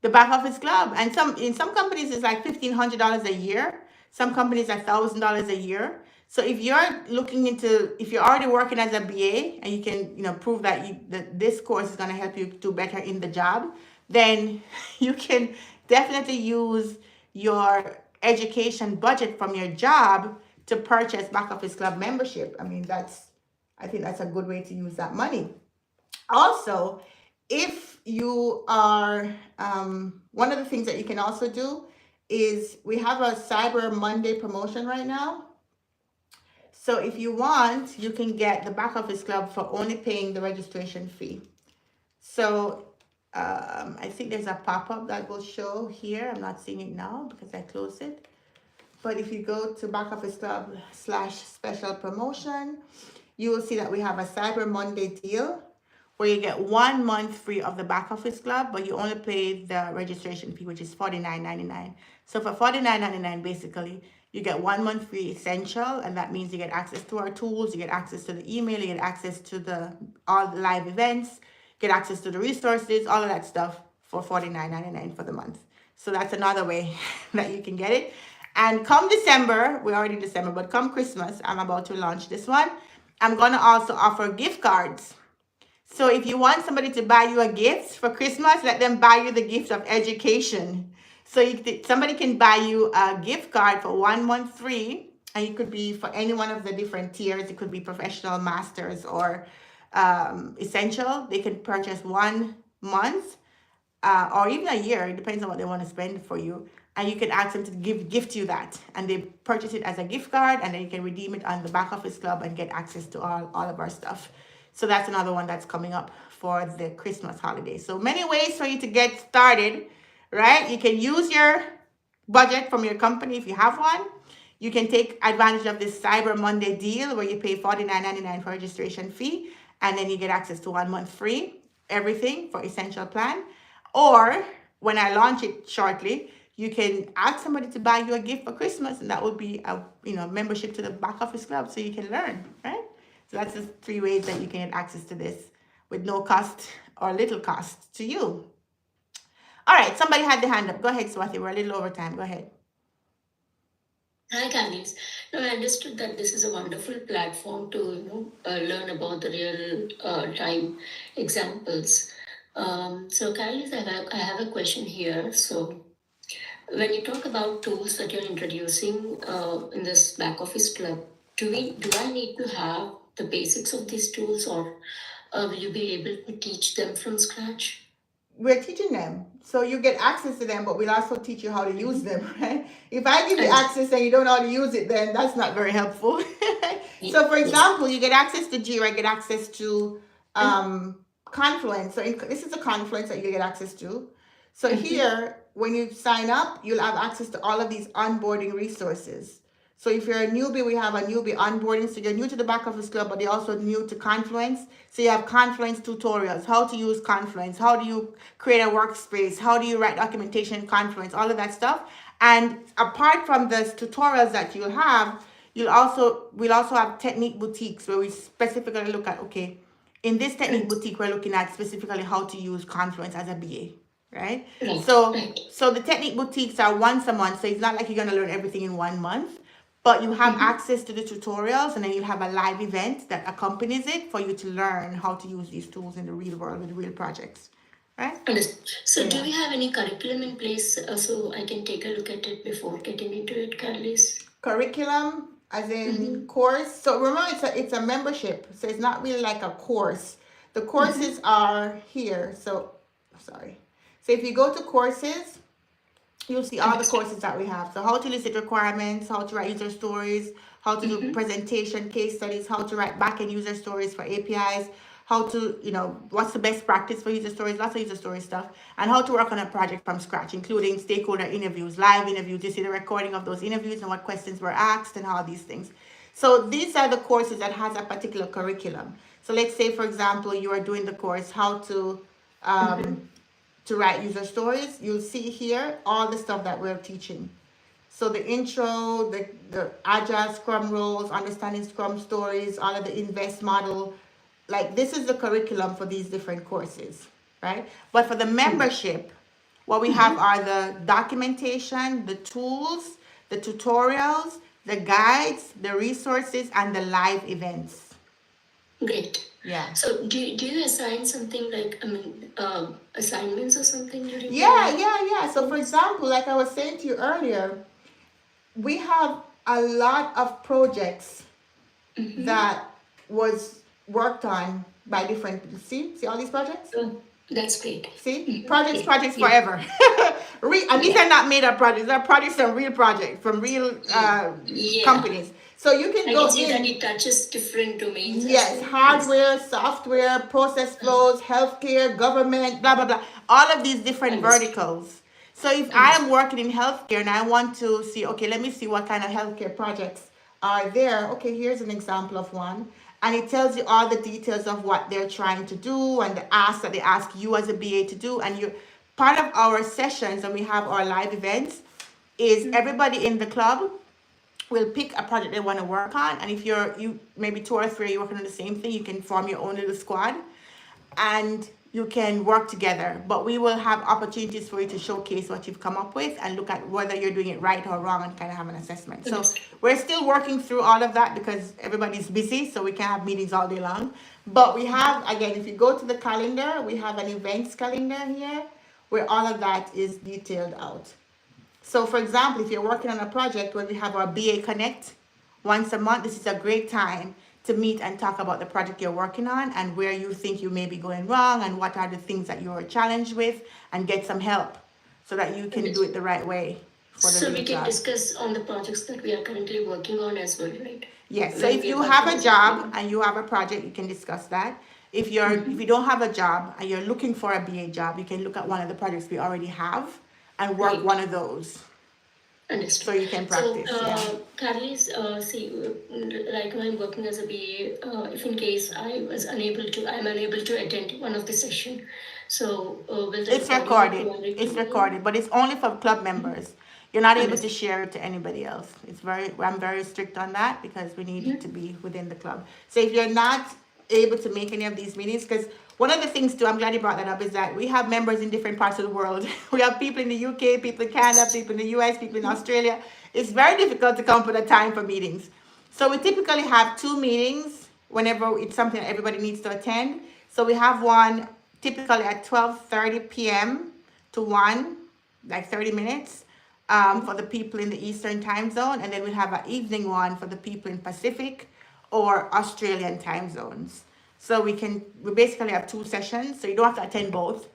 the back office club? And in some companies, it's like $1,500 a year. Some companies are $1,000 a year. So if you're if you're already working as a BA and you can, prove that this course is going to help you do better in the job, then you can definitely use your education budget from your job to purchase back office club membership. I think that's a good way to use that money. Also, if you are, one of the things that you can also do is we have a Cyber Monday promotion right now. So if you want, you can get the back office club for only paying the registration fee. So I think there's a pop-up that will show here. I'm not seeing it now because I closed it. But if you go to back office club /special promotion, you will see that we have a Cyber Monday deal where you get 1 month free of the back office club, but you only pay the registration fee, which is $49.99. So for $49.99, basically, you get 1 month free essential, and that means you get access to our tools, you get access to the email, you get access to the all the live events, get access to the resources, all of that stuff for $49.99 for the month. So that's another way that you can get it. And come December, we're already in December, but come Christmas, I'm about to launch this one. I'm gonna also offer gift cards. So if you want somebody to buy you a gift for Christmas, let them buy you the gift of education. So somebody can buy you a gift card for 1 month free, and it could be for any one of the different tiers. It could be professional, masters, or essential. They can purchase 1 month or even a year. It depends on what they want to spend for you. And you can ask them to gift you that. And they purchase it as a gift card, and then you can redeem it on the back office club and get access to all of our stuff. So that's another one that's coming up for the Christmas holiday. So many ways for you to get started, right? You can use your budget from your company if you have one. You can take advantage of this Cyber Monday deal where you pay $49.99 for registration fee, and then you get access to 1 month free, everything for essential plan. Or when I launch it shortly, you can ask somebody to buy you a gift for Christmas, and that would be a membership to the back office club, so you can learn, right? So that's the 3 ways that you can get access to this with no cost or little cost to you. All right, somebody had the hand up. Go ahead, Swati. We're a little over time. Go ahead. Hi, Karaleise. No, I understood that this is a wonderful platform to learn about the real time examples. So, Karaleise, I have a question here. So, when you talk about tools that you're introducing in this back office club, do I need to have the basics of these tools, or will you be able to teach them from scratch? We're teaching them. So you get access to them, but we'll also teach you how to use them, right? If I give you access and you don't know how to use it, then that's not very helpful. So for example, you get access to Jira, get access to Confluence. So this is a Confluence that you get access to. So here, when you sign up, you'll have access to all of these onboarding resources. So if you're a newbie, we have a newbie onboarding. So you're new to the back office club, but you're also new to Confluence. So you have Confluence tutorials, how to use Confluence, how do you create a workspace, how do you write documentation in Confluence, all of that stuff. And apart from the tutorials that you'll have, we'll also have technique boutiques where we specifically look at, okay, in this technique boutique, we're looking at specifically how to use Confluence as a BA. Right? So the technique boutiques are once a month. So it's not like you're going to learn everything in 1 month, but you have access to the tutorials, and then you'll have a live event that accompanies it for you to learn how to use these tools in the real world with real projects. Right? So do we have any curriculum in place so I can take a look at it before getting into it, Karaleise? Curriculum, as in course. So remember, it's a membership. So it's not really like a course. The courses are here. So, sorry. So if you go to courses, you'll see all the courses that we have. So how to elicit requirements, how to write user stories, how to do presentation, case studies, how to write backend user stories for APIs, how to, what's the best practice for user stories, lots of user story stuff, and how to work on a project from scratch, including stakeholder interviews, live interviews. You see the recording of those interviews and what questions were asked and all these things. So these are the courses that has a particular curriculum. So let's say, for example, you are doing the course, how to write user stories. You'll see here all the stuff that we're teaching. So the intro, the agile scrum roles, understanding scrum stories, all of the invest model, like this is the curriculum for these different courses, right? But for the membership, what we have are the documentation, the tools, the tutorials, the guides, the resources, and the live events. Great. Yeah. So do you assign something like, assignments or something during Yeah. So for example, like I was saying to you earlier, we have a lot of projects that was worked on by different people. See all these projects? Oh, that's great. See? Projects forever. And these are not made up projects. They're projects from real projects, from real companies. So you can go I can see in. that it touches different domains. Yes, hardware, software, process flows, healthcare, government, blah, blah, blah. All of these different verticals. So if I am working in healthcare and I want to see, okay, let me see what kind of healthcare projects are there. Okay, here's an example of one. and it tells you all the details of what they're trying to do and the ask that they ask you as a BA to do. And you part of our sessions, and we have our live events, is everybody in the club will pick a project they want to work on. And if you maybe two or three are working on the same thing, you can form your own little squad and you can work together. But we will have opportunities for you to showcase what you've come up with and look at whether you're doing it right or wrong and kind of have an assessment. So we're still working through all of that because everybody's busy, so we can't have meetings all day long. But we have, again, if you go to the calendar, we have an events calendar here where all of that is detailed out. So for example, if you're working on a project where we have our BA Connect once a month, this is a great time to meet and talk about the project you're working on and where you think you may be going wrong and what are the things that you're challenged with, and get some help so that you can do it the right way for the So real we can job. discuss on the projects that we are currently working on as well, right? Yes, so When if we you are have a working job and you have a project, you can discuss that. If you don't have a job and you're looking for a BA job, you can look at one of the projects we already have and work Right. one of those Understood. so you can practice. Yeah. Karaleise, see, right now I'm working as a BA. If in case I'm unable to attend one of the session, so will the It's recording be recorded. provided It's to me? recorded, but it's only for club members. You're not able to Understood. share it to anybody else. I'm very strict on that because we need it to be within the club. So if you're not able to make any of these meetings, because one of the things too, I'm glad you brought that up, is that we have members in different parts of the world. We have people in the UK, people in Canada, people in the US, people in Australia. It's very difficult to come up with a time for meetings. So we typically have 2 meetings whenever it's something that everybody needs to attend. So we have one typically at 12:30 p.m. to 1, like 30 minutes for the people in the Eastern time zone. And then we have an evening one for the people in Pacific or Australian time zones. So we basically have 2 sessions, so you don't have to attend both,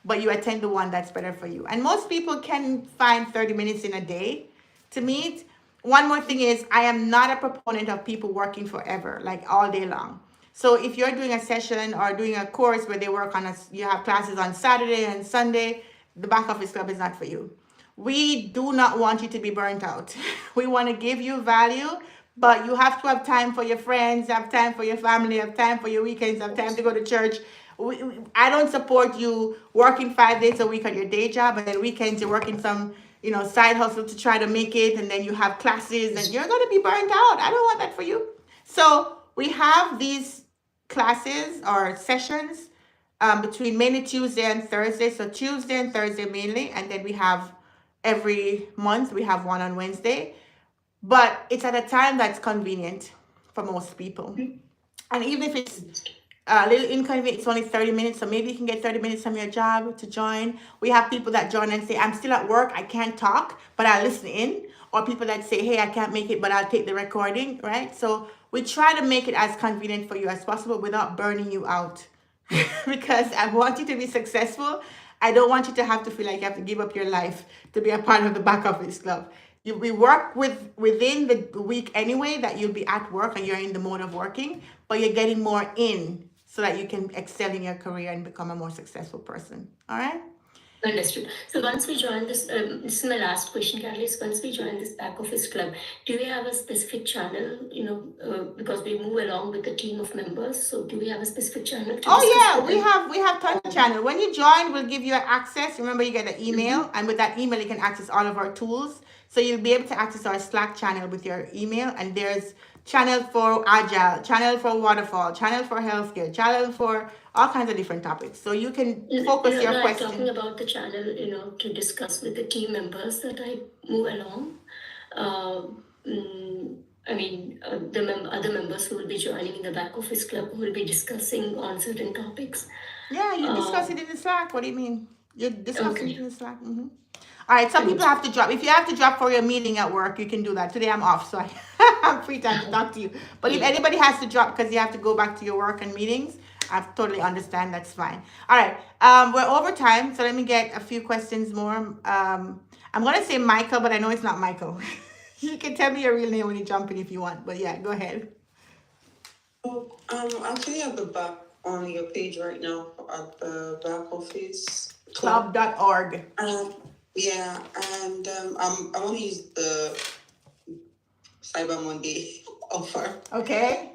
but you attend the one that's better for you. And most people can find 30 minutes in a day to meet. One more thing is, I am not a proponent of people working forever, like all day long. So if you're doing a session or doing a course where they work on you have classes on Saturday and Sunday, the back office club is not for you. We do not want you to be burnt out. We want to give you value, but you have to have time for your friends, have time for your family, have time for your weekends, have time to go to church. I don't support you working 5 days a week on your day job, and then weekends you're working some, side hustle to try to make it, and then you have classes, and you're going to be burnt out. I don't want that for you. So we have these classes or sessions between mainly Tuesday and Thursday. So Tuesday and Thursday mainly, and then we have every month we have one on Wednesday. But it's at a time that's convenient for most people. And even if it's a little inconvenient, it's only 30 minutes, so maybe you can get 30 minutes from your job to join. We have people that join and say, I'm still at work, I can't talk, but I'll listen in. Or people that say, hey, I can't make it, but I'll take the recording, right? So we try to make it as convenient for you as possible without burning you out. Because I want you to be successful. I don't want you to have to feel like you have to give up your life to be a part of the back office club. We work within the week anyway that you'll be at work and you're in the mode of working, but you're getting more in so that you can excel in your career and become a more successful person. All right? Understood. So once we join this is my last question, Karaleise. Once we join this back office club, do we have a specific channel, because we move along with a team of members, so do we have a specific channel to discuss Oh with yeah, them? we have tons of channel. When you join, we'll give you access. Remember, you get an email, and with that email, you can access all of our tools. So you'll be able to access our Slack channel with your email, and there's channel for agile, channel for waterfall, channel for healthcare, channel for all kinds of different topics. So you can focus your I'm question. talking about the channel, to discuss with the team members that I move along. Other members who will be joining in the back office club who will be discussing on certain topics. Yeah, you discuss it in the Slack. What do you mean? You're discussing it Okay. in the Slack. All right, some people have to drop. If you have to drop for your meeting at work, you can do that. Today I'm off, so I'm free time to talk to you. But if anybody has to drop because you have to go back to your work and meetings, I totally understand. That's fine. All right, we're over time, so let me get a few questions more. I'm gonna say Michael, but I know it's not Michael. You can tell me your real name when you jump in if you want. But yeah, go ahead. Oh, actually at the back on your page right now at the back office Club.org. Yeah, and I want to use the Cyber Monday offer. Okay.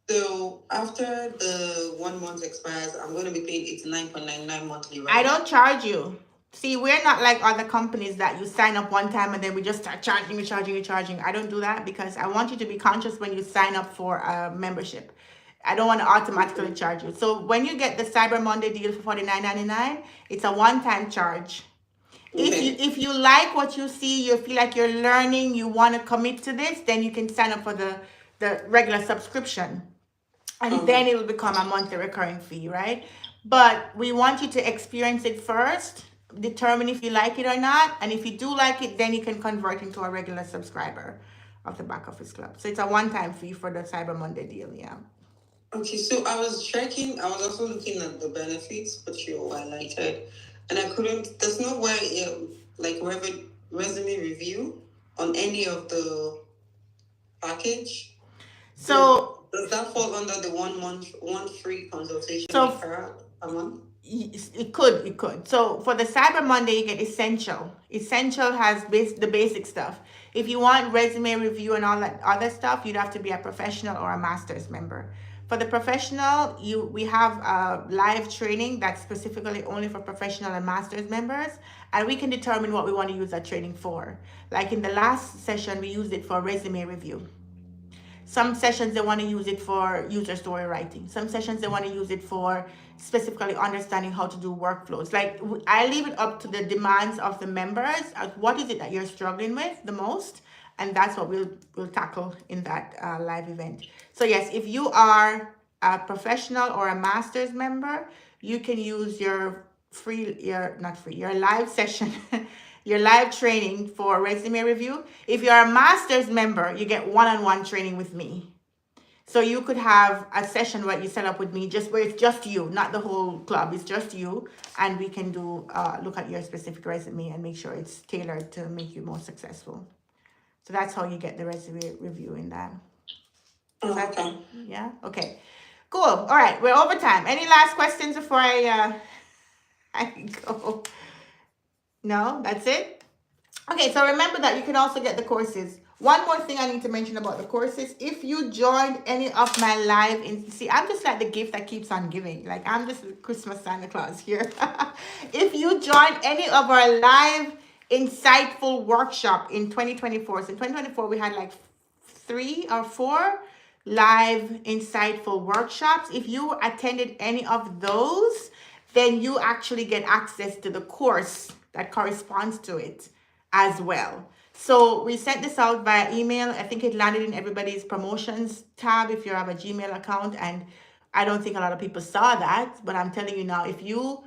So after the 1 month expires, I'm going to be paid 89.99 monthly, right? I don't charge you. See, we're not like other companies that you sign up one time and then we just start charging you, charging you, charging. I don't do that because I want you to be conscious when you sign up for a membership. I don't want to automatically charge you. So when you get the Cyber Monday deal for $49.99, it's a one-time charge. If you like what you see, you feel like you're learning, you want to commit to this, then you can sign up for the regular subscription. And then it will become a monthly recurring fee, right? But we want you to experience it first, determine if you like it or not. And if you do like it, then you can convert into a regular subscriber of the Back Office Club. So it's a one-time fee for the Cyber Monday deal, yeah. Okay, so I was checking, I was also looking at the benefits that you highlighted, and I couldn't, there's no way, like resume review on any of the package. So does that fall under the 1 month, one free consultation So- with her a month? it could. So for the Cyber Monday, you get Essential. Essential has the basic stuff. If you want resume review and all that other stuff, you'd have to be a professional or a master's member. For the professional, we have a live training that's specifically only for professional and master's members, and we can determine what we want to use that training for. Like in the last session, we used it for resume review. Some sessions they want to use it for user story writing. Some sessions they want to use it for specifically understanding how to do workflows. Like I leave it up to the demands of the members. What is it that you're struggling with the most? And that's what we'll tackle in that live event. So yes, if you are a professional or a master's member, you can use your live session, your live training for resume review. If you're a master's member, you get one-on-one training with me. So you could have a session where you set up with me, just where it's just you, not the whole club. It's just you, and we can do look at your specific resume and make sure it's tailored to make you more successful. So that's how you get the resume review in that. Okay. Yeah. Okay. Cool. All right. We're over time. Any last questions before I go? No, that's it. Okay, so remember that you can also get the courses. One more thing I need to mention about the courses. If you joined any of my live, see, I'm just like the gift that keeps on giving. Like I'm just Christmas Santa Claus here. If you joined any of our live insightful workshop in 2024, so in 2024 we had like 3 or 4 live insightful workshops. If you attended any of those, then you actually get access to the course that corresponds to it as well. So we sent this out via email. I think it landed in everybody's promotions tab if you have a Gmail account, and I don't think a lot of people saw that, but I'm telling you now, if you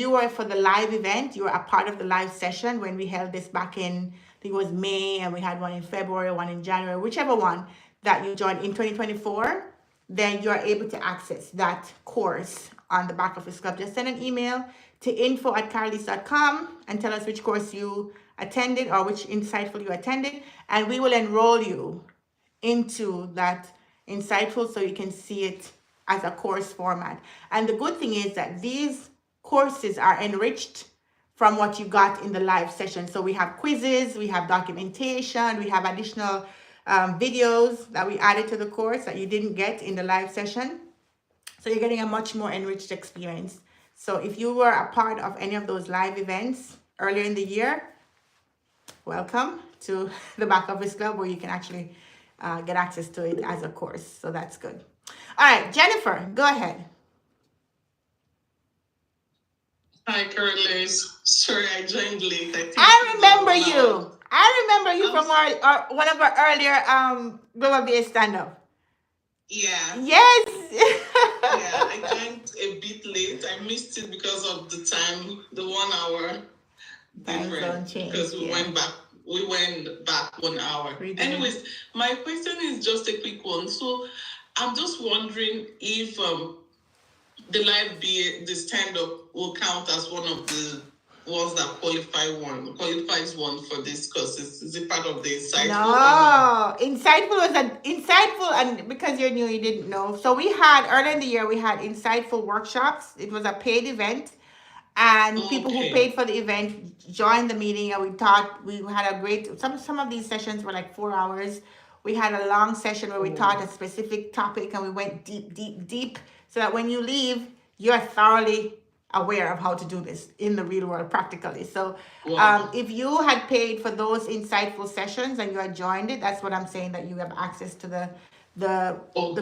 were for the live event, you were a part of the live session when we held this back in, I think it was May, and we had one in February, one in January, whichever one that you joined in 2024, then you're able to access that course on the Back Office Club. Just send an email to info@karaleise.com and tell us which course you attended or which insightful you attended, and we will enroll you into that insightful so you can see it as a course format. And the good thing is that these courses are enriched from what you got in the live session. So we have quizzes, we have documentation, we have additional videos that we added to the course that you didn't get in the live session. So you're getting a much more enriched experience. So if you were a part of any of those live events earlier in the year, welcome to the Back Office Club, where you can actually get access to it as a course. So that's good. All right, Jennifer, go ahead. Hi, Karaleise. Sorry, I joined late. I remember you. I remember you from our one of our earlier Global BA Standup. Yeah. Yes. Yeah, I joined a bit late. I missed it because of the time, the 1 hour Time zone difference. change, Because we yeah. went back 1 hour. We did. Anyways, my question is just a quick one. So I'm just wondering if the live BA, the stand-up will count as one of the ones that qualifies one for this course. Is it part of the insightful? No, insightful was insightful, and because you're new, you didn't know. So we had earlier in the year, we had insightful workshops. It was a paid event, and people who paid for the event joined the meeting, and we had a great. Some of these sessions were like 4 hours. We had a long session where we taught a specific topic and we went deep, deep, deep, so that when you leave, you're thoroughly aware of how to do this in the real world practically. So if you had paid for those insightful sessions and you had joined it, that's what I'm saying, that you have access to the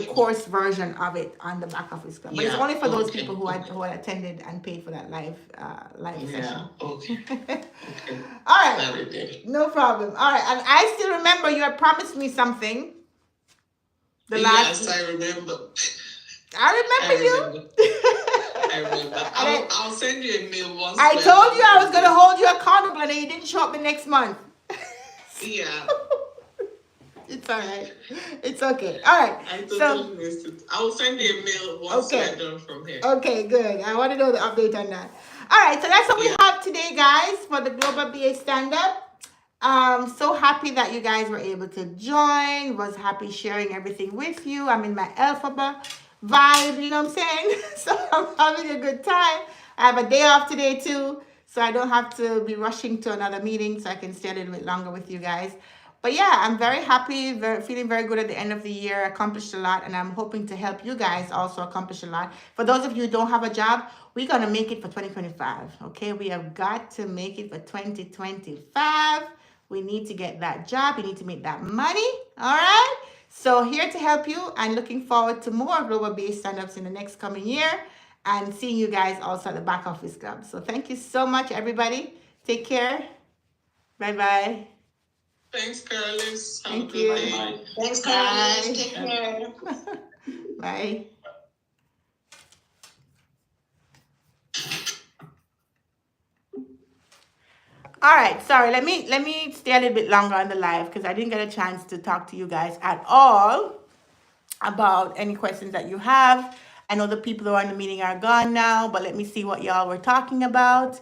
course version of it on the back office club. But it's only for those people who had attended and paid for that live session. Okay. All right. No problem. All right. And I still remember you had promised me something. Yes, I remember. I remember you. I remember. I'll send you a mail once. I told you I was going to hold you accountable, and you didn't show up the next month. Yeah. It's all right. It's okay. All right. I totally missed it. I will send you a mail once we're done from here. Okay, good. I want to know the update on that. All right. So that's what we have today, guys, for the Global BA Stand-Up. So happy that you guys were able to join. Was happy sharing everything with you. I'm in my alphabet vibe, you know what I'm saying? So I'm having a good time. I have a day off today too, so I don't have to be rushing to another meeting, so I can stay a little bit longer with you guys. But yeah, I'm very happy, feeling very good at the end of the year, accomplished a lot, and I'm hoping to help you guys also accomplish a lot. For those of you who don't have a job, we're going to make it for 2025, okay? We have got to make it for 2025. We need to get that job. We need to make that money, all right? So here to help you, and looking forward to more Global BA stand-ups in the next coming year, and seeing you guys also at the back office club. So thank you so much, everybody. Take care. Bye-bye. Thanks, Karaleise. Thank you. Bye. Thanks, Karaleise. Take care. Bye. All right, sorry, let me stay a little bit longer on the live because I didn't get a chance to talk to you guys at all about any questions that you have. I know the people who are in the meeting are gone now, but let me see what y'all were talking about.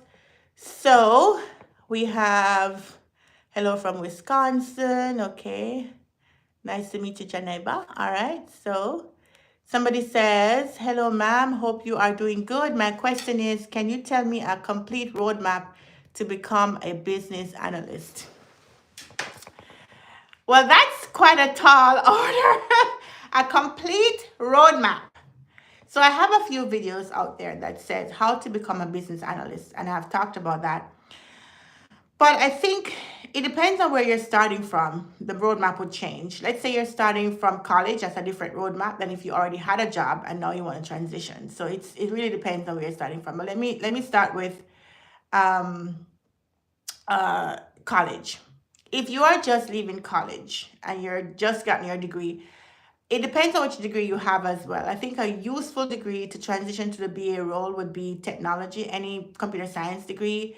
So we have hello from Wisconsin. Okay, nice to meet you, Janeba. All right, so somebody says, hello, ma'am. Hope you are doing good. My question is, can you tell me a complete roadmap to become a business analyst? Well, that's quite a tall order. A complete roadmap. So I have a few videos out there that says how to become a business analyst, and I've talked about that. But I think it depends on where you're starting from. The roadmap would change. Let's say you're starting from college, that's a different roadmap than if you already had a job and now you want to transition. So it really depends on where you're starting from. But let me start with college. If you are just leaving college and you're just gotten your degree, it depends on which degree you have as well. I think a useful degree to transition to the BA role would be technology, any computer science degree,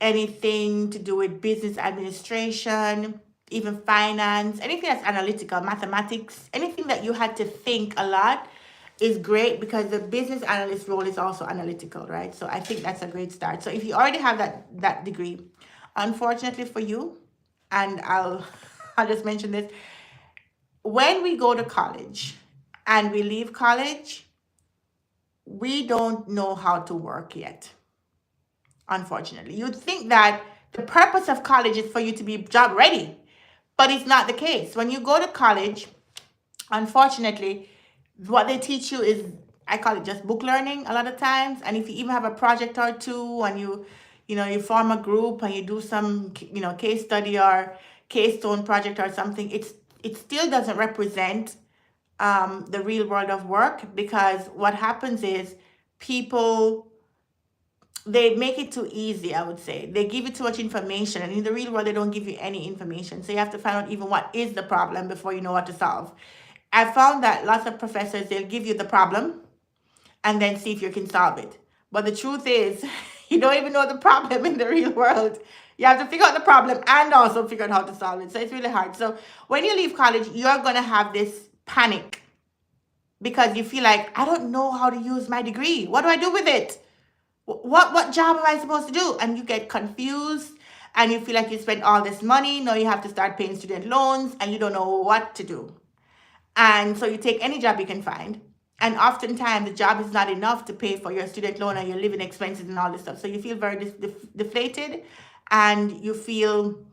anything to do with business administration, even finance, anything that's analytical, mathematics, anything that you had to think a lot is great, because the business analyst role is also analytical, right? So I think that's a great start. So if you already have that degree, unfortunately for you, and I'll just mention this, when we go to college and we leave college, we don't know how to work yet. Unfortunately, you'd think that the purpose of college is for you to be job ready, but it's not the case. When you go to college, unfortunately, what they teach you is, I call it just book learning a lot of times. And if you even have a project or two and you form a group and you do some, case study or Keystone project or something, it still doesn't represent the real world of work, because what happens is they make it too easy, I would say. They give you too much information, and in the real world, they don't give you any information. So you have to find out even what is the problem before you know what to solve. I found that lots of professors, they'll give you the problem and then see if you can solve it. But the truth is, you don't even know the problem in the real world. You have to figure out the problem and also figure out how to solve it. So it's really hard. So when you leave college, you're going to have this panic because you feel like, I don't know how to use my degree. What do I do with it? What job am I supposed to do? And you get confused and you feel like you spent all this money. Now you have to start paying student loans and you don't know what to do. And so you take any job you can find. And oftentimes the job is not enough to pay for your student loan and your living expenses and all this stuff. So you feel very deflated, and you feel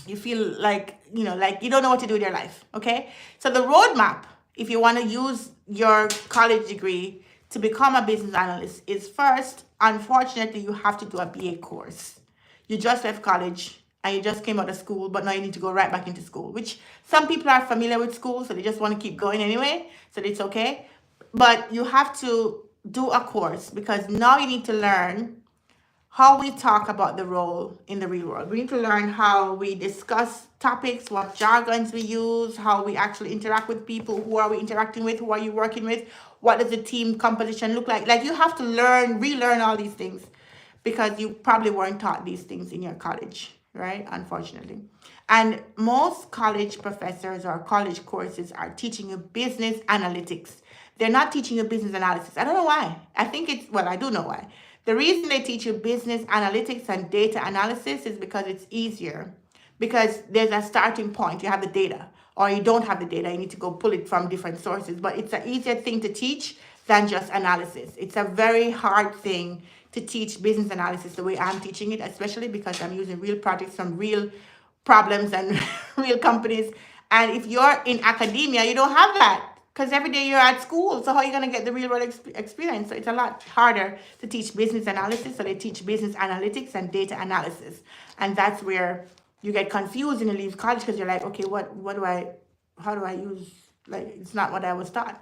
you feel like, like you don't know what to do with your life. Okay. So the roadmap, if you want to use your college degree to become a business analyst, is first, unfortunately, you have to do a BA course. You just left college and you just came out of school, but now you need to go right back into school, which some people are familiar with school, so they just want to keep going anyway. So it's okay. But you have to do a course because now you need to learn how we talk about the role in the real world. We need to learn how we discuss topics, what jargons we use, how we actually interact with people, who are we interacting with, who are you working with, what does the team composition look like. Like you have to relearn all these things because you probably weren't taught these things in your college, right? Unfortunately. And most college professors or college courses are teaching you business analytics. They're not teaching you business analysis. I don't know why. I do know why. The reason they teach you business analytics and data analysis is because it's easier. Because there's a starting point. You have the data, or you don't have the data. You need to go pull it from different sources. But it's an easier thing to teach than just analysis. It's a very hard thing to teach business analysis the way I'm teaching it, especially because I'm using real projects from real problems and real companies. And if you're in academia, you don't have that because every day you're at school. So how are you going to get the real world experience? So it's a lot harder to teach business analysis. So they teach business analytics and data analysis. And that's where you get confused and you leave college because you're like, okay, how do I use, like, it's not what I was taught.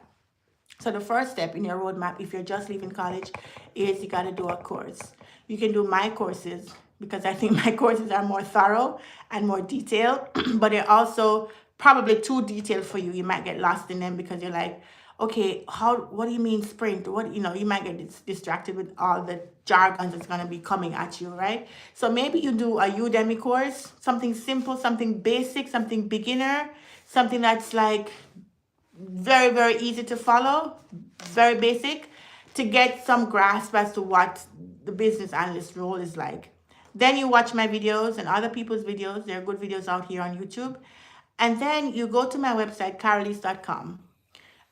So the first step in your roadmap, if you're just leaving college, is you got to do a course. You can do my courses because I think my courses are more thorough and more detailed, but they're also probably too detailed for you. You might get lost in them because you're like, okay, what do you mean sprint? You might get distracted with all the jargon that's going to be coming at you, right? So maybe you do a Udemy course, something simple, something basic, something beginner, something that's like very, very easy to follow, very basic, to get some grasp as to what the business analyst role is like. Then you watch my videos and other people's videos. There are good videos out here on YouTube. And then you go to my website, karaleise.com,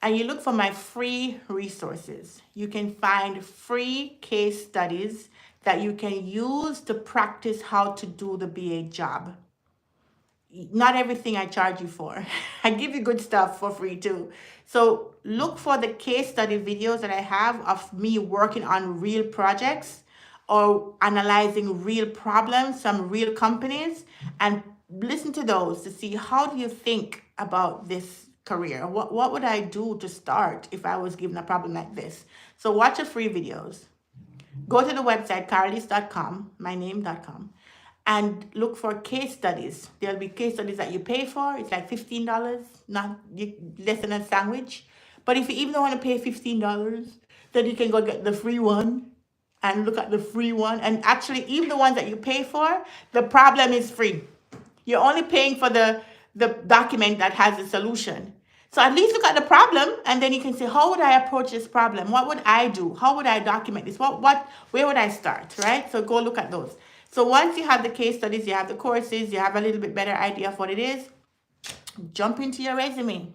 and you look for my free resources. You can find free case studies that you can use to practice how to do the BA job. Not everything I charge you for. I give you good stuff for free too. So look for the case study videos that I have of me working on real projects or analyzing real problems from real companies, and listen to those to see how do you think about this career. What would I do to start if I was given a problem like this? So watch the free videos. Go to the website, karaleise.com, my name.com, and look for case studies. There'll be case studies that you pay for. It's like $15, not less than a sandwich. But if you even don't want to pay $15, then you can go get the free one and look at the free one. And actually, even the ones that you pay for, the problem is free. You're only paying for the document that has the solution. So at least look at the problem, and then you can say, how would I approach this problem? What would I do? How would I document this? Where would I start, right? So go look at those. So once you have the case studies, you have the courses, you have a little bit better idea of what it is, jump into your resume.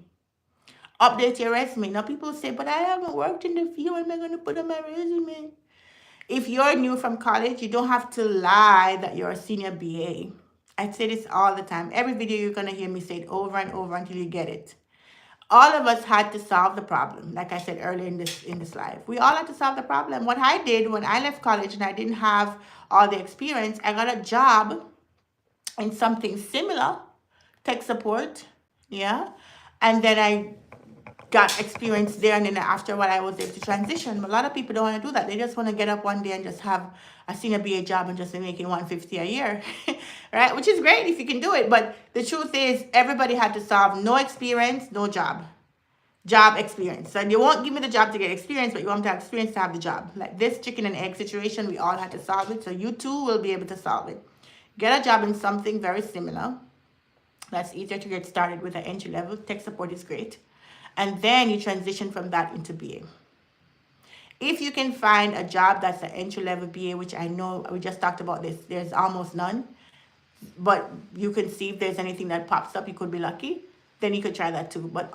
Update your resume. Now people say, but I haven't worked in the field. What am I going to put on my resume? If you're new from college, you don't have to lie that you're a senior BA. I say this all the time. Every video you're going to hear me say it over and over until you get it. All of us had to solve the problem. Like I said earlier in this live, we all had to solve the problem. What I did when I left college and I didn't have all the experience, I got a job in something similar, tech support, yeah, and then I got experience there, and then after a while I was able to transition. But a lot of people don't want to do that. They just want to get up one day and just have a senior BA job and just be making $150 a year, right? Which is great if you can do it. But the truth is, everybody had to solve no experience, no job. Job experience. So you won't give me the job to get experience, but you want to have experience to have the job. Like this chicken and egg situation, we all had to solve it. So you too will be able to solve it. Get a job in something very similar. That's easier to get started with at entry level. Tech support is great. And then you transition from that into BA. If you can find a job that's an entry-level BA, which I know we just talked about this, there's almost none, but you can see if there's anything that pops up, you could be lucky, then you could try that too. But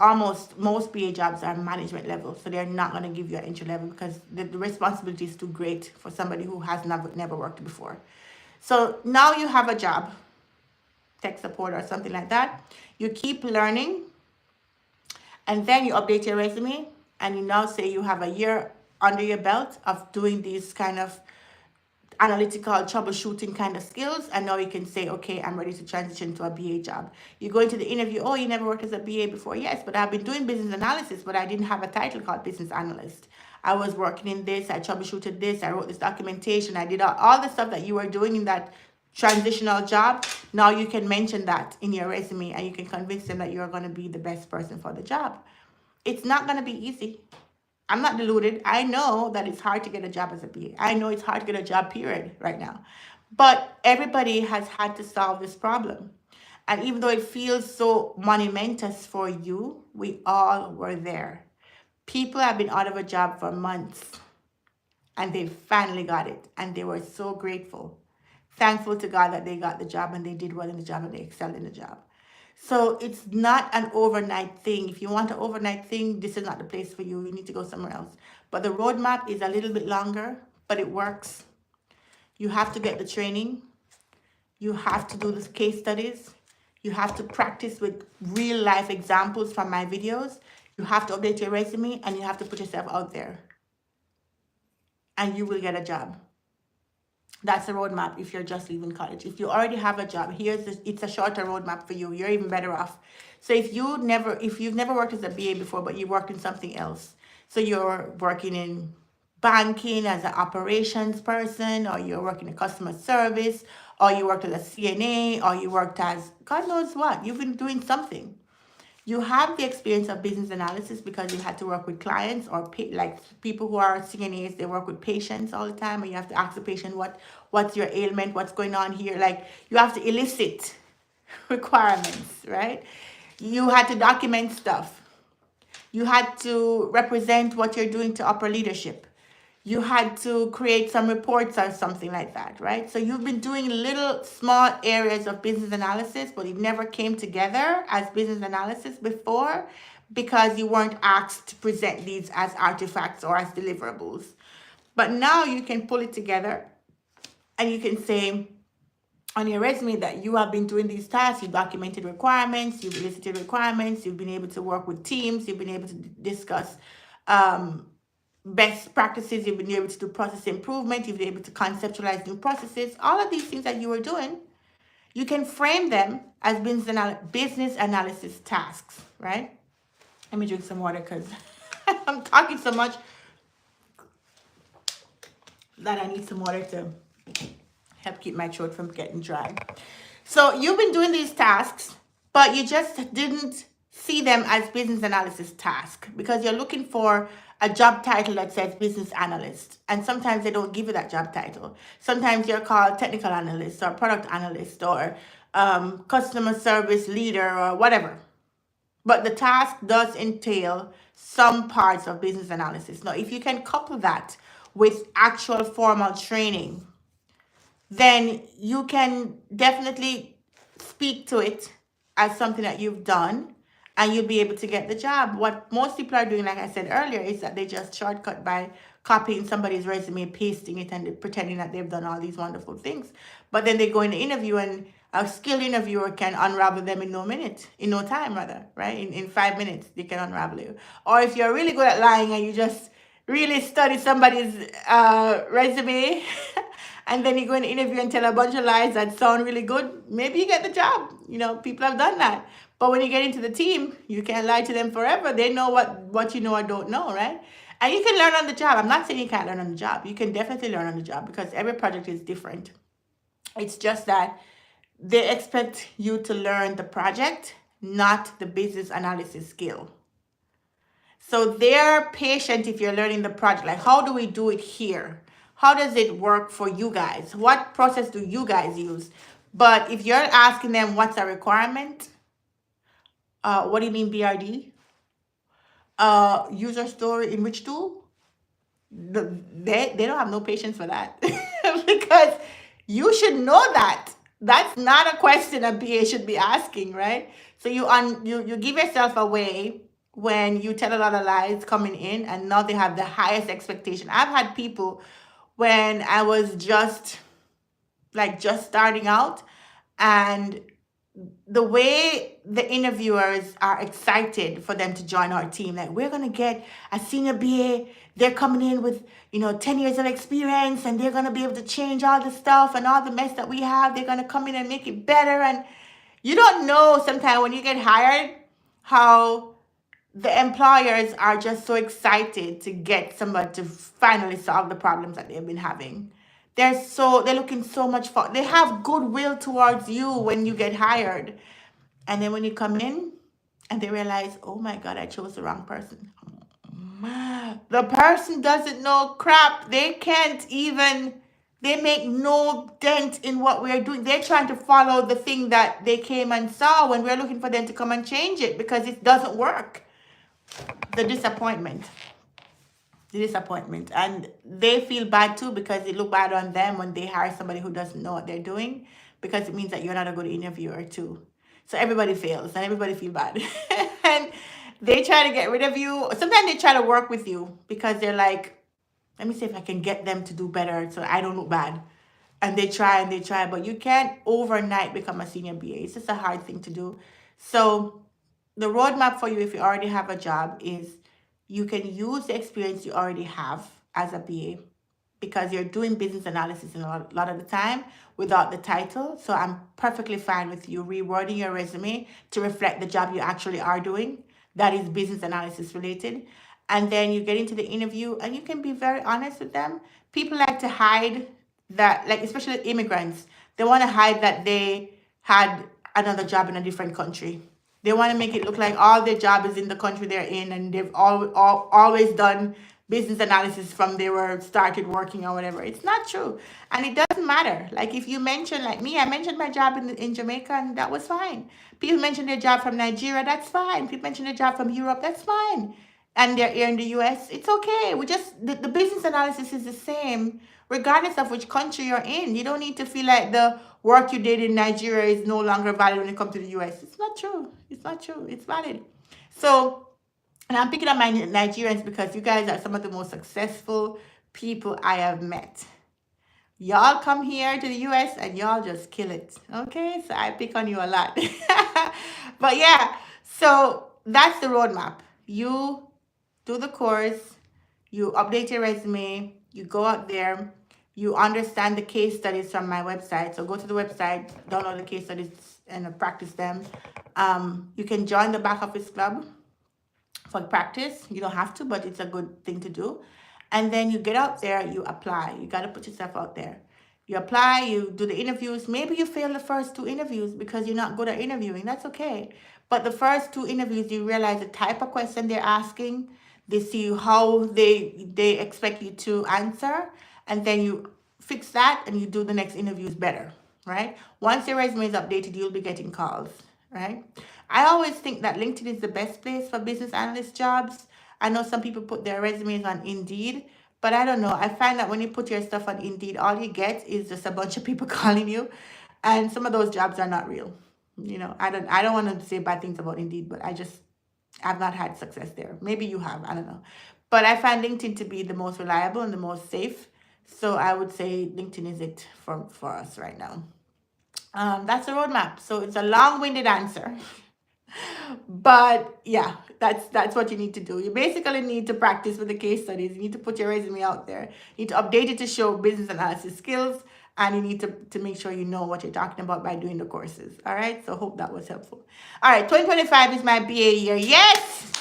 most BA jobs are management level, so they're not going to give you an entry level because the responsibility is too great for somebody who has never worked before. So now you have a job. tech support or something like that. You keep learning, and then you update your resume, and you now say you have a year under your belt of doing these kind of analytical troubleshooting kind of skills, and now you can say, okay, I'm ready to transition to a BA job. You go into the interview, oh, you never worked as a BA before. Yes, but I've been doing business analysis, but I didn't have a title called business analyst. I was working in this, I troubleshooted this, I wrote this documentation, I did all the stuff that you were doing in that transitional job. Now you can mention that in your resume, and you can convince them that you're going to be the best person for the job. It's not going to be easy. I'm not deluded. I know that it's hard to get a job as a BA. I know it's hard to get a job, period, right now. But everybody has had to solve this problem. And even though it feels so monumentous for you, we all were there. People have been out of a job for months, and they finally got it. And they were so grateful, thankful to God that they got the job, and they did well in the job, and they excelled in the job. So it's not an overnight thing. If you want an overnight thing, this is not the place for you. You need to go somewhere else. But the roadmap is a little bit longer, but it works. You have to get the training. You have to do the case studies. You have to practice with real life examples from my videos. You have to update your resume, and you have to put yourself out there. And you will get a job. That's the roadmap if you're just leaving college. If you already have a job, it's a shorter roadmap for you. You're even better off. So if you've never worked as a BA before, but you worked in something else, so you're working in banking as an operations person, or you're working in customer service, or you worked as a CNA, or you worked as God knows what, you've been doing something. You have the experience of business analysis because you had to work with clients, or like people who are CNAs, they work with patients all the time, and you have to ask the patient what's your ailment, what's going on here. Like, you have to elicit requirements, right? You had to document stuff. You had to represent what you're doing to upper leadership. You had to create some reports or something like that, right? So you've been doing little small areas of business analysis, but it never came together as business analysis before because you weren't asked to present these as artifacts or as deliverables. But now you can pull it together, and you can say on your resume that you have been doing these tasks. You documented requirements, you've elicited requirements, you've been able to work with teams, you've been able to discuss best practices, you've been able to do process improvement, you've been able to conceptualize new processes. All of these things that you were doing, you can frame them as business analysis tasks, right? Let me drink some water because I'm talking so much that I need some water to help keep my throat from getting dry. So you've been doing these tasks, but you just didn't see them as business analysis tasks because you're looking for a job title that says business analyst. And sometimes they don't give you that job title. Sometimes you're called technical analyst or product analyst or customer service leader or whatever. But the task does entail some parts of business analysis. Now, if you can couple that with actual formal training, then you can definitely speak to it as something that you've done, and you'll be able to get the job. What most people are doing, like I said earlier, is that they just shortcut by copying somebody's resume, pasting it, and pretending that they've done all these wonderful things. But then they go in the interview, and a skilled interviewer can unravel them in no time, right? In 5 minutes, they can unravel you. Or if you're really good at lying and you just really study somebody's resume and then you go in the interview and tell a bunch of lies that sound really good, maybe you get the job. People have done that. But when you get into the team, you can't lie to them forever. They know what you know or don't know, right? And you can learn on the job. I'm not saying you can't learn on the job. You can definitely learn on the job because every project is different. It's just that they expect you to learn the project, not the business analysis skill. So they're patient if you're learning the project. Like, how do we do it here? How does it work for you guys? What process do you guys use? But if you're asking them what's a requirement, what do you mean BRD? User story in which tool? They don't have no patience for that because you should know that. That's not a question a BA should be asking, right? So you give yourself away when you tell a lot of lies coming in, and now they have the highest expectation. I've had people when I was just starting out, and the way the interviewers are excited for them to join our team, like we're gonna get a senior BA, they're coming in with 10 years of experience, and they're gonna be able to change all the stuff and all the mess that we have. They're gonna come in and make it better. And you don't know sometimes when you get hired how the employers are just so excited to get somebody to finally solve the problems that they've been having. They're looking so much for, they have goodwill towards you when you get hired. And then when you come in and they realize, oh my God, I chose the wrong person. The person doesn't know crap. They can't even, they make no dent in what we're doing. They're trying to follow the thing that they came and saw when we're looking for them to come and change it because it doesn't work. The disappointment. And they feel bad too because it look bad on them when they hire somebody who doesn't know what they're doing, because it means that you're not a good interviewer too. So everybody fails and everybody feel bad. And they try to get rid of you. Sometimes they try to work with you because they're like, let me see if I can get them to do better so I don't look bad. And they try, but you can't overnight become a senior BA. It's just a hard thing to do. So the roadmap for you, if you already have a job, is you can use the experience you already have as a BA, because you're doing business analysis a lot of the time without the title. So I'm perfectly fine with you rewording your resume to reflect the job you actually are doing. That is business analysis related. And then you get into the interview and you can be very honest with them. People like to hide that, like especially immigrants, they want to hide that they had another job in a different country. They want to make it look like all their job is in the country they're in, and they've always done business analysis from they were started working or whatever. It's not true. And it doesn't matter. Like if you mention, like me, I mentioned my job in Jamaica, and that was fine. People mention their job from Nigeria, that's fine. People mention their job from Europe, that's fine. And they're here in the US, it's okay. We just, the business analysis is the same regardless of which country you're in. You don't need to feel like the work you did in Nigeria is no longer valid when you come to the US. It's not true. It's not true. It's valid. So, and I'm picking up my Nigerians because you guys are some of the most successful people I have met. Y'all come here to the US and y'all just kill it. Okay? So I pick on you a lot. But yeah, so that's the roadmap. You do the course, you update your resume, you go out there, you understand the case studies from my website. So go to the website, download the case studies, and practice them. You can join the back office club for practice. You don't have to, but it's a good thing to do. And then you get out there, you apply. You got to put yourself out there. You apply, you do the interviews. Maybe you fail the first 2 interviews because you're not good at interviewing. That's okay. But the first 2 interviews, you realize the type of question they're asking. They see how they expect you to answer. And then you fix that and you do the next interviews better, right? Once your resume is updated, you'll be getting calls, right? I always think that LinkedIn is the best place for business analyst jobs. I know some people put their resumes on Indeed, but I don't know. I find that when you put your stuff on Indeed, all you get is just a bunch of people calling you, and some of those jobs are not real. I don't want to say bad things about Indeed, but I've not had success there. Maybe you have, I don't know. But I find LinkedIn to be the most reliable and the most safe. So I would say LinkedIn is it for us right now. That's the roadmap. So it's a long-winded answer. But yeah, that's what you need to do. You basically need to practice with the case studies. You need to put your resume out there. You need to update it to show business analysis skills, and you need to make sure you know what you're talking about by doing the courses. All right, so hope that was helpful. All right, 2025 is my BA year. Yes,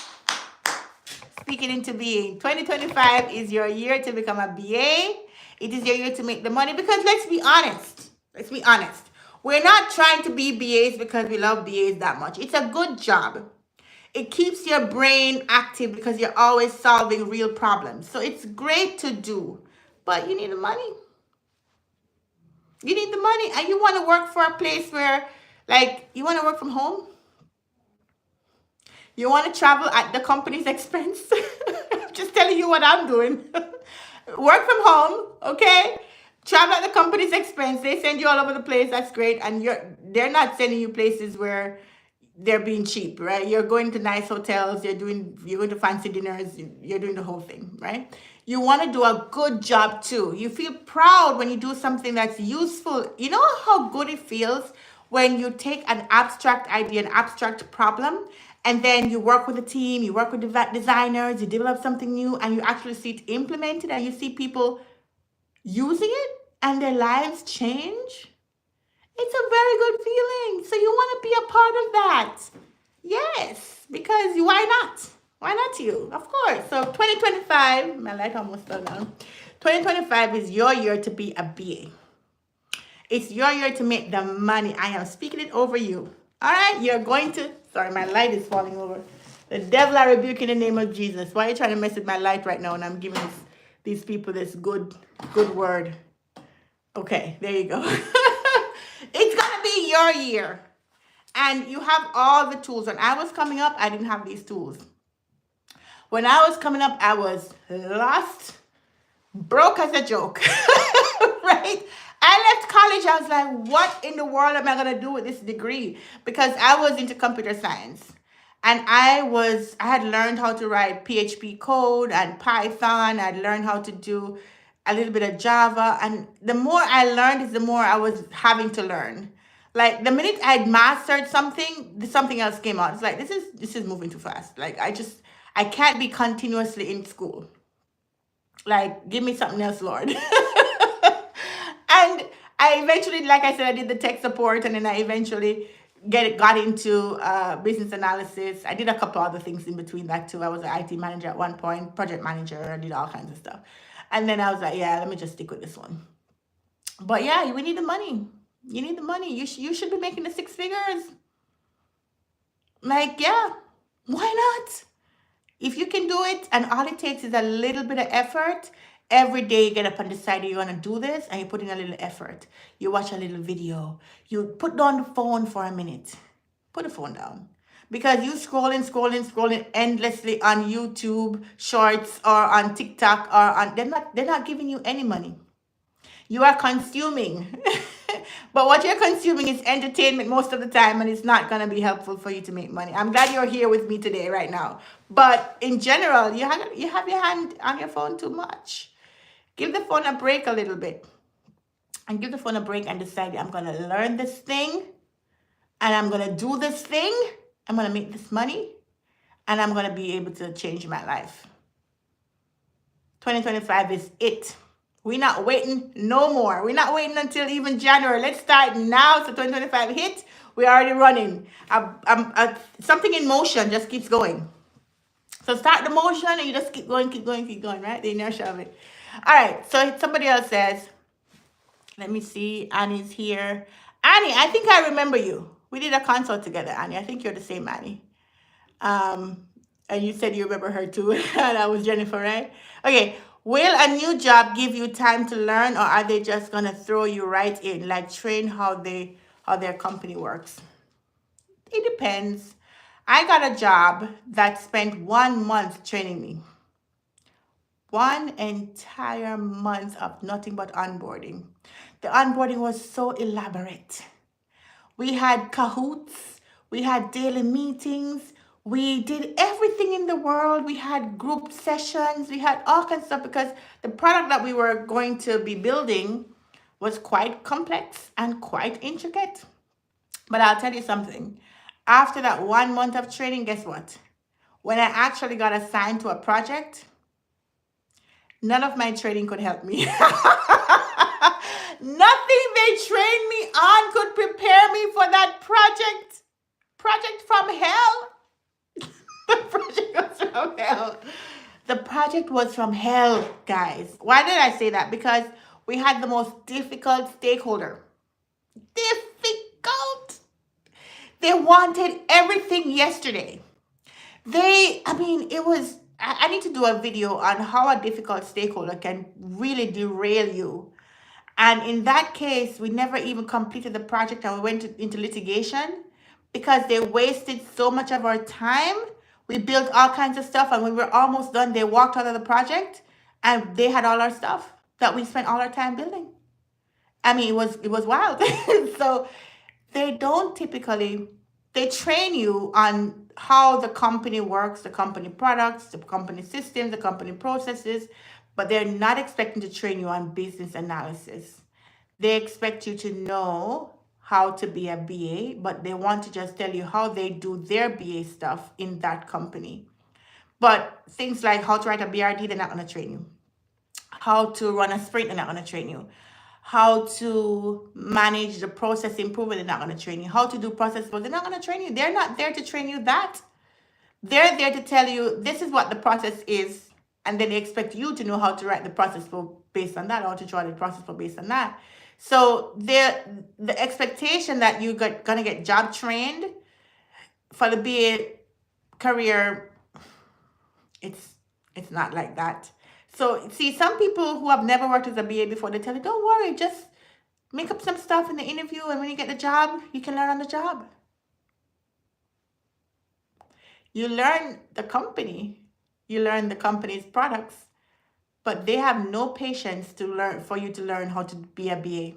speaking into being, 2025 is your year to become a BA. It is your year to make the money, because let's be honest. We're not trying to be BAs because we love BAs that much. It's a good job. It keeps your brain active because you're always solving real problems. So it's great to do, but you need the money. You need the money, and you want to work for a place where, like, you want to work from home. You want to travel at the company's expense. I'm just telling you what I'm doing. Work from home, okay? Travel at the company's expense. They send you all over the place. That's great. And they're not sending you places where they're being cheap, right? You're going to nice hotels. You're going to fancy dinners. You're doing the whole thing, right? You want to do a good job too. You feel proud when you do something that's useful. You know how good it feels when you take an abstract idea, an abstract problem, and then you work with a team, you work with designers, you develop something new, and you actually see it implemented, and you see people using it, and their lives change. It's a very good feeling. So you want to be a part of that. Yes, because why not? Why not you? Of course. So 2025, my light almost fell down. 2025 is your year to be a BA. It's your year to make the money. I am speaking it over you. All right? You're going to, sorry, my light is falling over. The devil I rebuke in the name of Jesus. Why are you trying to mess with my light right now? And I'm giving these people this good word. Okay, there you go. It's going to be your year. And you have all the tools. When I was coming up, I didn't have these tools. When I was coming up, I was lost, broke as a joke, right? I left college. I was like, what in the world am I going to do with this degree? Because I was into computer science. And I had learned how to write PHP code and Python. I'd learned how to do a little bit of Java. And the more I learned is the more I was having to learn. Like the minute I'd mastered something, something else came out. It's like, this is moving too fast. Like I can't be continuously in school. Like, give me something else, Lord. And I eventually, like I said, I did the tech support, and then I eventually got into business analysis. I did a couple other things in between that too. I was an IT manager at one point, project manager. I did all kinds of stuff. And then I was like, yeah, let me just stick with this one. But yeah, we need the money. You need the money. You should be making the six figures. Like, yeah, why not? If you can do it, and all it takes is a little bit of effort, every day you get up and decide you're going to do this, and you put in a little effort. You watch a little video. You put down the phone for a minute. Put the phone down. Because you scrolling endlessly on YouTube Shorts or on TikTok or on, they're not giving you any money. You are consuming. But what you're consuming is entertainment most of the time, and it's not going to be helpful for you to make money. I'm glad you're here with me today, right now. But in general, you have your hand on your phone too much. Give the phone a break a little bit. And give the phone a break and decide, I'm going to learn this thing, and I'm going to do this thing. I'm going to make this money, and I'm going to be able to change my life. 2025 is it. We're not waiting no more. We're not waiting until even January. Let's start now. So 2025 hit. We're already running. Something in motion just keeps going. So start the motion and you just keep going, right? The inertia of it. All right. So somebody else says, let me see. Annie's here. Annie, I think I remember you. We did a consult together, Annie. I think you're the same Annie. And you said you remember her too. That was Jennifer, right? Okay. Will a new job give you time to learn, or are they just gonna throw you right in, like train how their company works? It depends. I got a job that spent 1 month training me. 1 entire month of nothing but onboarding. The onboarding was so elaborate. We had Kahoots, we had daily meetings, we did everything in the world. We had group sessions, we had all kinds of stuff, because the product that we were going to be building was quite complex and quite intricate. But I'll tell you something. After that 1 month of training, guess what? When I actually got assigned to a project, none of my training could help me. Nothing they trained me on could prepare me for that project. Project from hell. The project was from hell. The project was from hell, guys. Why did I say that? Because we had the most difficult stakeholder. Difficult. They wanted everything yesterday. I need to do a video on how a difficult stakeholder can really derail you. And in that case, we never even completed the project, and we went into litigation because they wasted so much of our time. We built all kinds of stuff, and when we were almost done, they walked out of the project and they had all our stuff that we spent all our time building. I mean, it was wild. So they don't typically, they train you on how the company works, the company products, the company systems, the company processes, but they're not expecting to train you on business analysis. They expect you to know how to be a BA, but they want to just tell you how they do their BA stuff in that company. But things like how to write a BRD, they're not going to train you. How to run a sprint, they're not going to train you. How to manage the process improvement, they're not going to train you. How to do process, but they're not going to train you. They're not there to train you that. They're there to tell you this is what the process is, and then they expect you to know how to write the process for based on that, or to draw the process for based on that. So the expectation that you're gonna get job trained for the BA career, it's not like that. So see, some people who have never worked as a BA before, they tell you, don't worry, just make up some stuff in the interview, and when you get the job, you can learn on the job. You learn the company, you learn the company's products, but they have no patience to learn for you to learn how to be a BA.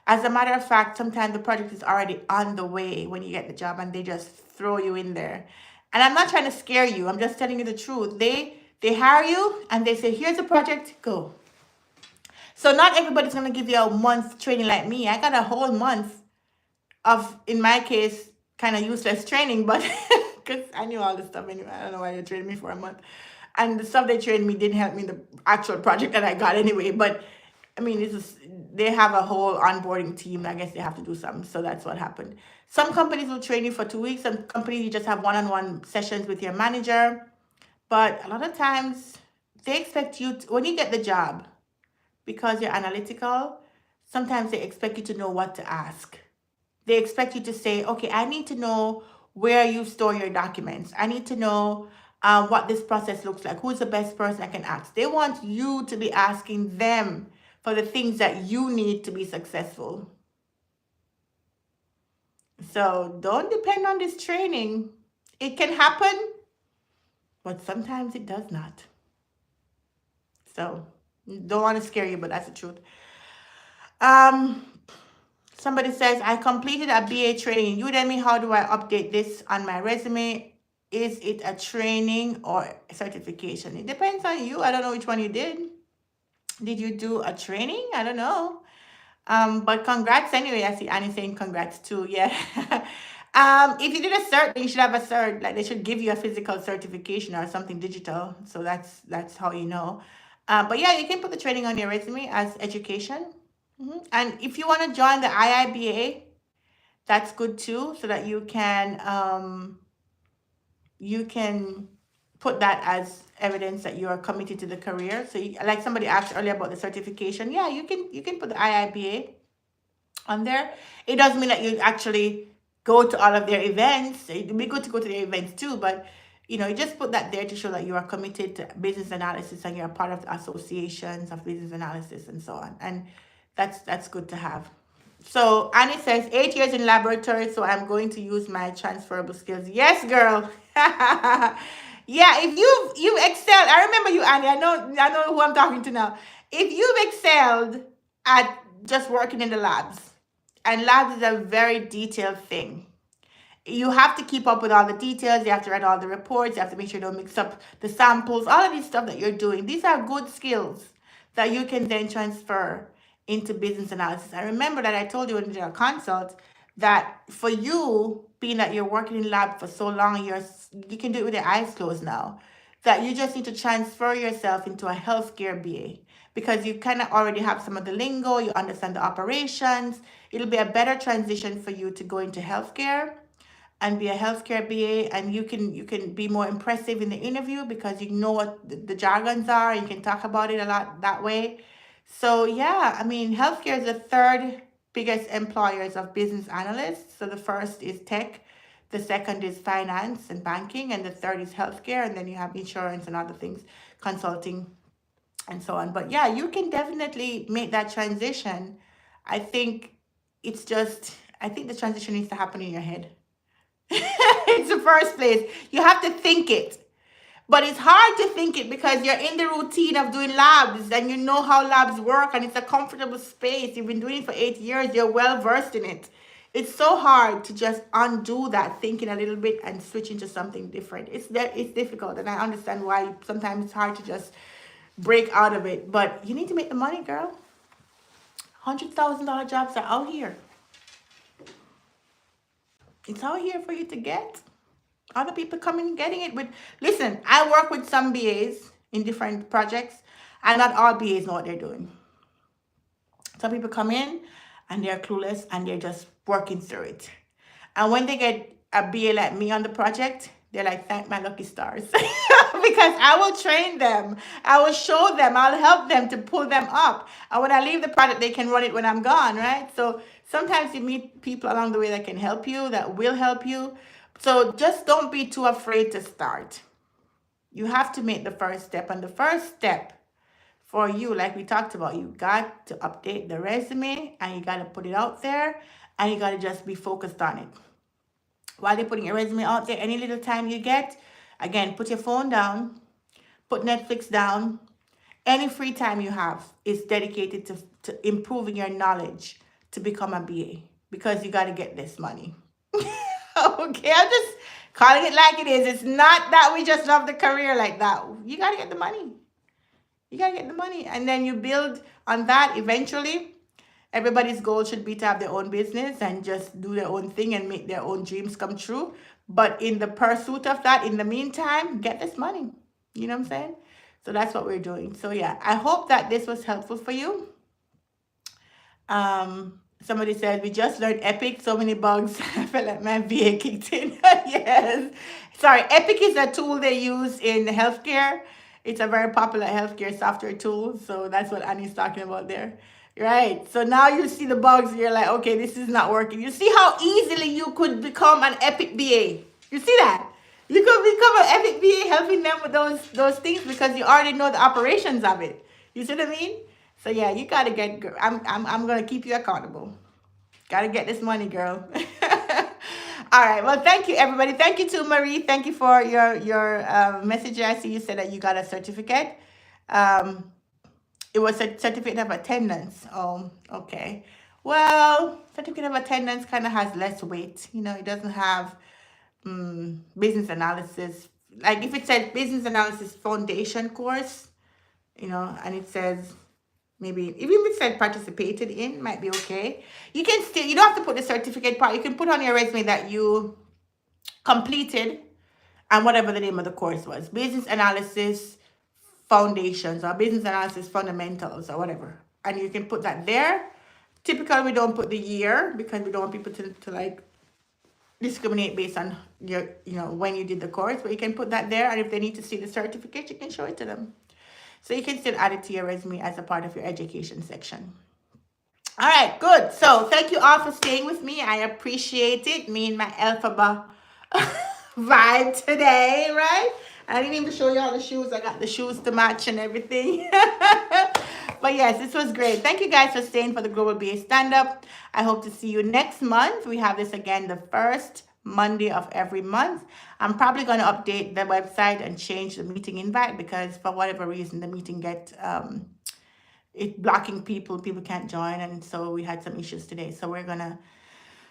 As a matter of fact, sometimes the project is already on the way when you get the job, and they just throw you in there. And I'm not trying to scare you. I'm just telling you the truth. They hire you and they say, here's a project, go. So not everybody's going to give you a month training like me. I got a whole month of, in my case, kind of useless training, but because I knew all this stuff anyway. I don't know why they trained me for a month. And the stuff they trained me didn't help me in the actual project that I got anyway. But I mean, they have a whole onboarding team. I guess they have to do something. So that's what happened. Some companies will train you for 2 weeks. Some companies you just have one-on-one sessions with your manager. But a lot of times they expect you to, when you get the job, because you're analytical, sometimes they expect you to know what to ask. They expect you to say, okay, I need to know where you store your documents. I need to know what this process looks like. Who's the best person I can ask? They want you to be asking them for the things that you need to be successful. So don't depend on this training. It can happen, but sometimes it does not. So don't want to scare you, but that's the truth. Somebody says, I completed a BA training in Udemy. How do I update this on my resume? Is it a training or a certification? It depends on you. I don't know which one you did. Did you do a training? I don't know. But congrats anyway. I see Annie saying congrats too. Yeah. If you did a cert, then you should have a cert. Like they should give you a physical certification or something digital. So that's how you know. But yeah, you can put the training on your resume as education. And if you want to join the IIBA, that's good too, so that you can put that as evidence that you are committed to the career. So like somebody asked earlier about the certification, yeah, you can put the IIBA on there. It doesn't mean that you actually go to all of their events. It'd be good to go to their events too, but you just put that there to show that you are committed to business analysis and you're a part of the associations of business analysis and so on. And that's good to have. So Annie says 8 years in laboratory, so I'm going to use my transferable skills. Yes, girl. Yeah, if you've excelled, I remember you, Annie. I know who I'm talking to now. If you've excelled at just working in the labs, and labs is a very detailed thing. You have to keep up with all the details. You have to write all the reports. You have to make sure you don't mix up the samples. All of these stuff that you're doing. These are good skills that you can then transfer into business analysis. I remember that I told you in the consult that for you, being that you're working in lab for so long, you can do it with your eyes closed now, that you just need to transfer yourself into a healthcare BA because you kind of already have some of the lingo, you understand the operations. It'll be a better transition for you to go into healthcare and be a healthcare BA, and you can be more impressive in the interview because you know what the jargons are. You can talk about it a lot that way. So yeah, I mean, healthcare is the third biggest employers of business analysts. So the first is tech, the second is finance and banking, and the third is healthcare, and then you have insurance and other things, consulting, and so on. But yeah, you can definitely make that transition. I think the transition needs to happen in your head. It's the first place. You have to think it. But it's hard to think it because you're in the routine of doing labs and you know how labs work and it's a comfortable space. You've been doing it for 8 years. You're well versed in it. It's so hard to just undo that thinking a little bit and switch into something different. It's difficult, and I understand why sometimes it's hard to just break out of it. But you need to make the money, girl. $100,000 jobs are out here. It's out here for you to get. Other people coming getting it with. Listen, I work with some BAs in different projects, and not all BAs know what they're doing. Some people come in and they're clueless and they're just working through it. And when they get a BA like me on the project, they're like, thank my lucky stars. Because I will train them. I will show them. I'll help them to pull them up. And when I leave the project, they can run it when I'm gone, right? So sometimes you meet people along the way that can help you, that will help you. So just don't be too afraid to start. You have to make the first step. And the first step for you, like we talked about, you got to update the resume and you got to put it out there and you got to just be focused on it. While you're putting your resume out there, any little time you get, again, put your phone down, put Netflix down. Any free time you have is dedicated to improving your knowledge to become a BA because you got to get this money. Okay, I'm just calling it like it is. It's not that we just love the career like that. You got to get the money. You got to get the money. And then you build on that eventually. Everybody's goal should be to have their own business and just do their own thing and make their own dreams come true. But in the pursuit of that, in the meantime, get this money. You know what I'm saying? So that's what we're doing. So yeah, I hope that this was helpful for you. Somebody said, we just learned Epic, so many bugs. I felt like my VA kicked in. Yes. Sorry, Epic is a tool they use in healthcare. It's a very popular healthcare software tool. So that's what Annie's talking about there. Right. So now you see the bugs. You're like, okay, this is not working. You see how easily you could become an Epic BA. You see that? You could become an Epic BA helping them with those things because you already know the operations of it. You see what I mean? So yeah, you gotta get. I'm gonna keep you accountable. Gotta get this money, girl. All right. Well, thank you, everybody. Thank you to Marie. Thank you for your message. I see you said that you got a certificate. It was a certificate of attendance. Oh, okay. Well, certificate of attendance kind of has less weight. You know, it doesn't have business analysis. Like if it said business analysis foundation course, you know, and it says maybe even if it said participated in, might be okay. You can still, you don't have to put the certificate part. You can put on your resume that you completed and whatever the name of the course was. Business analysis foundations or business analysis fundamentals or whatever. And you can put that there. Typically, we don't put the year because we don't want people to like discriminate based on your, you know, when you did the course, but you can put that there. And if they need to see the certificate, you can show it to them. So you can still add it to your resume as a part of your education section. All right, good. So thank you all for staying with me. I appreciate it. Me and my alphabet vibe today, right? I didn't even show you all the shoes. I got the shoes to match and everything. But yes, this was great. Thank you guys for staying for the Global BA Stand-Up. I hope to see you next month. We have this again the first Monday of every month. I'm probably going to update the website and change the meeting invite because for whatever reason, the meeting gets it blocking people can't join, and so we had some issues today, so we're gonna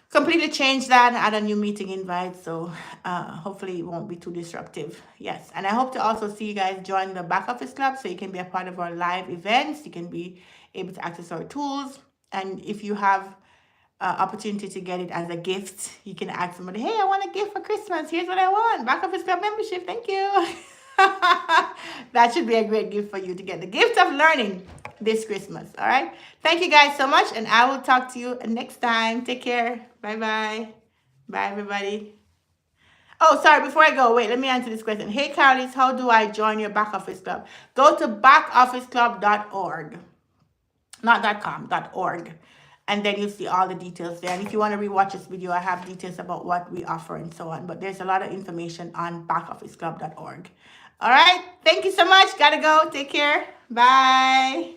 completely change that, add a new meeting invite, so hopefully it won't be too disruptive. Yes, and I hope to also see you guys join the back office club so you can be a part of our live events. You can be able to access our tools, and if you have opportunity to get it as a gift, you can ask somebody, hey, I want a gift for Christmas, here's what I want, back office club membership, thank you. That should be a great gift for you to get the gift of learning this Christmas. All right. Thank you guys so much. And I will talk to you next time. Take care. Bye-bye. Bye, everybody. Oh, sorry. Before I go, wait, let me answer this question. Hey, Karaleise, how do I join your back office club? Go to backofficeclub.org. Not .com, .org. And then you'll see all the details there. And if you want to rewatch this video, I have details about what we offer and so on. But there's a lot of information on backofficeclub.org. All right. Thank you so much. Gotta go. Take care. Bye.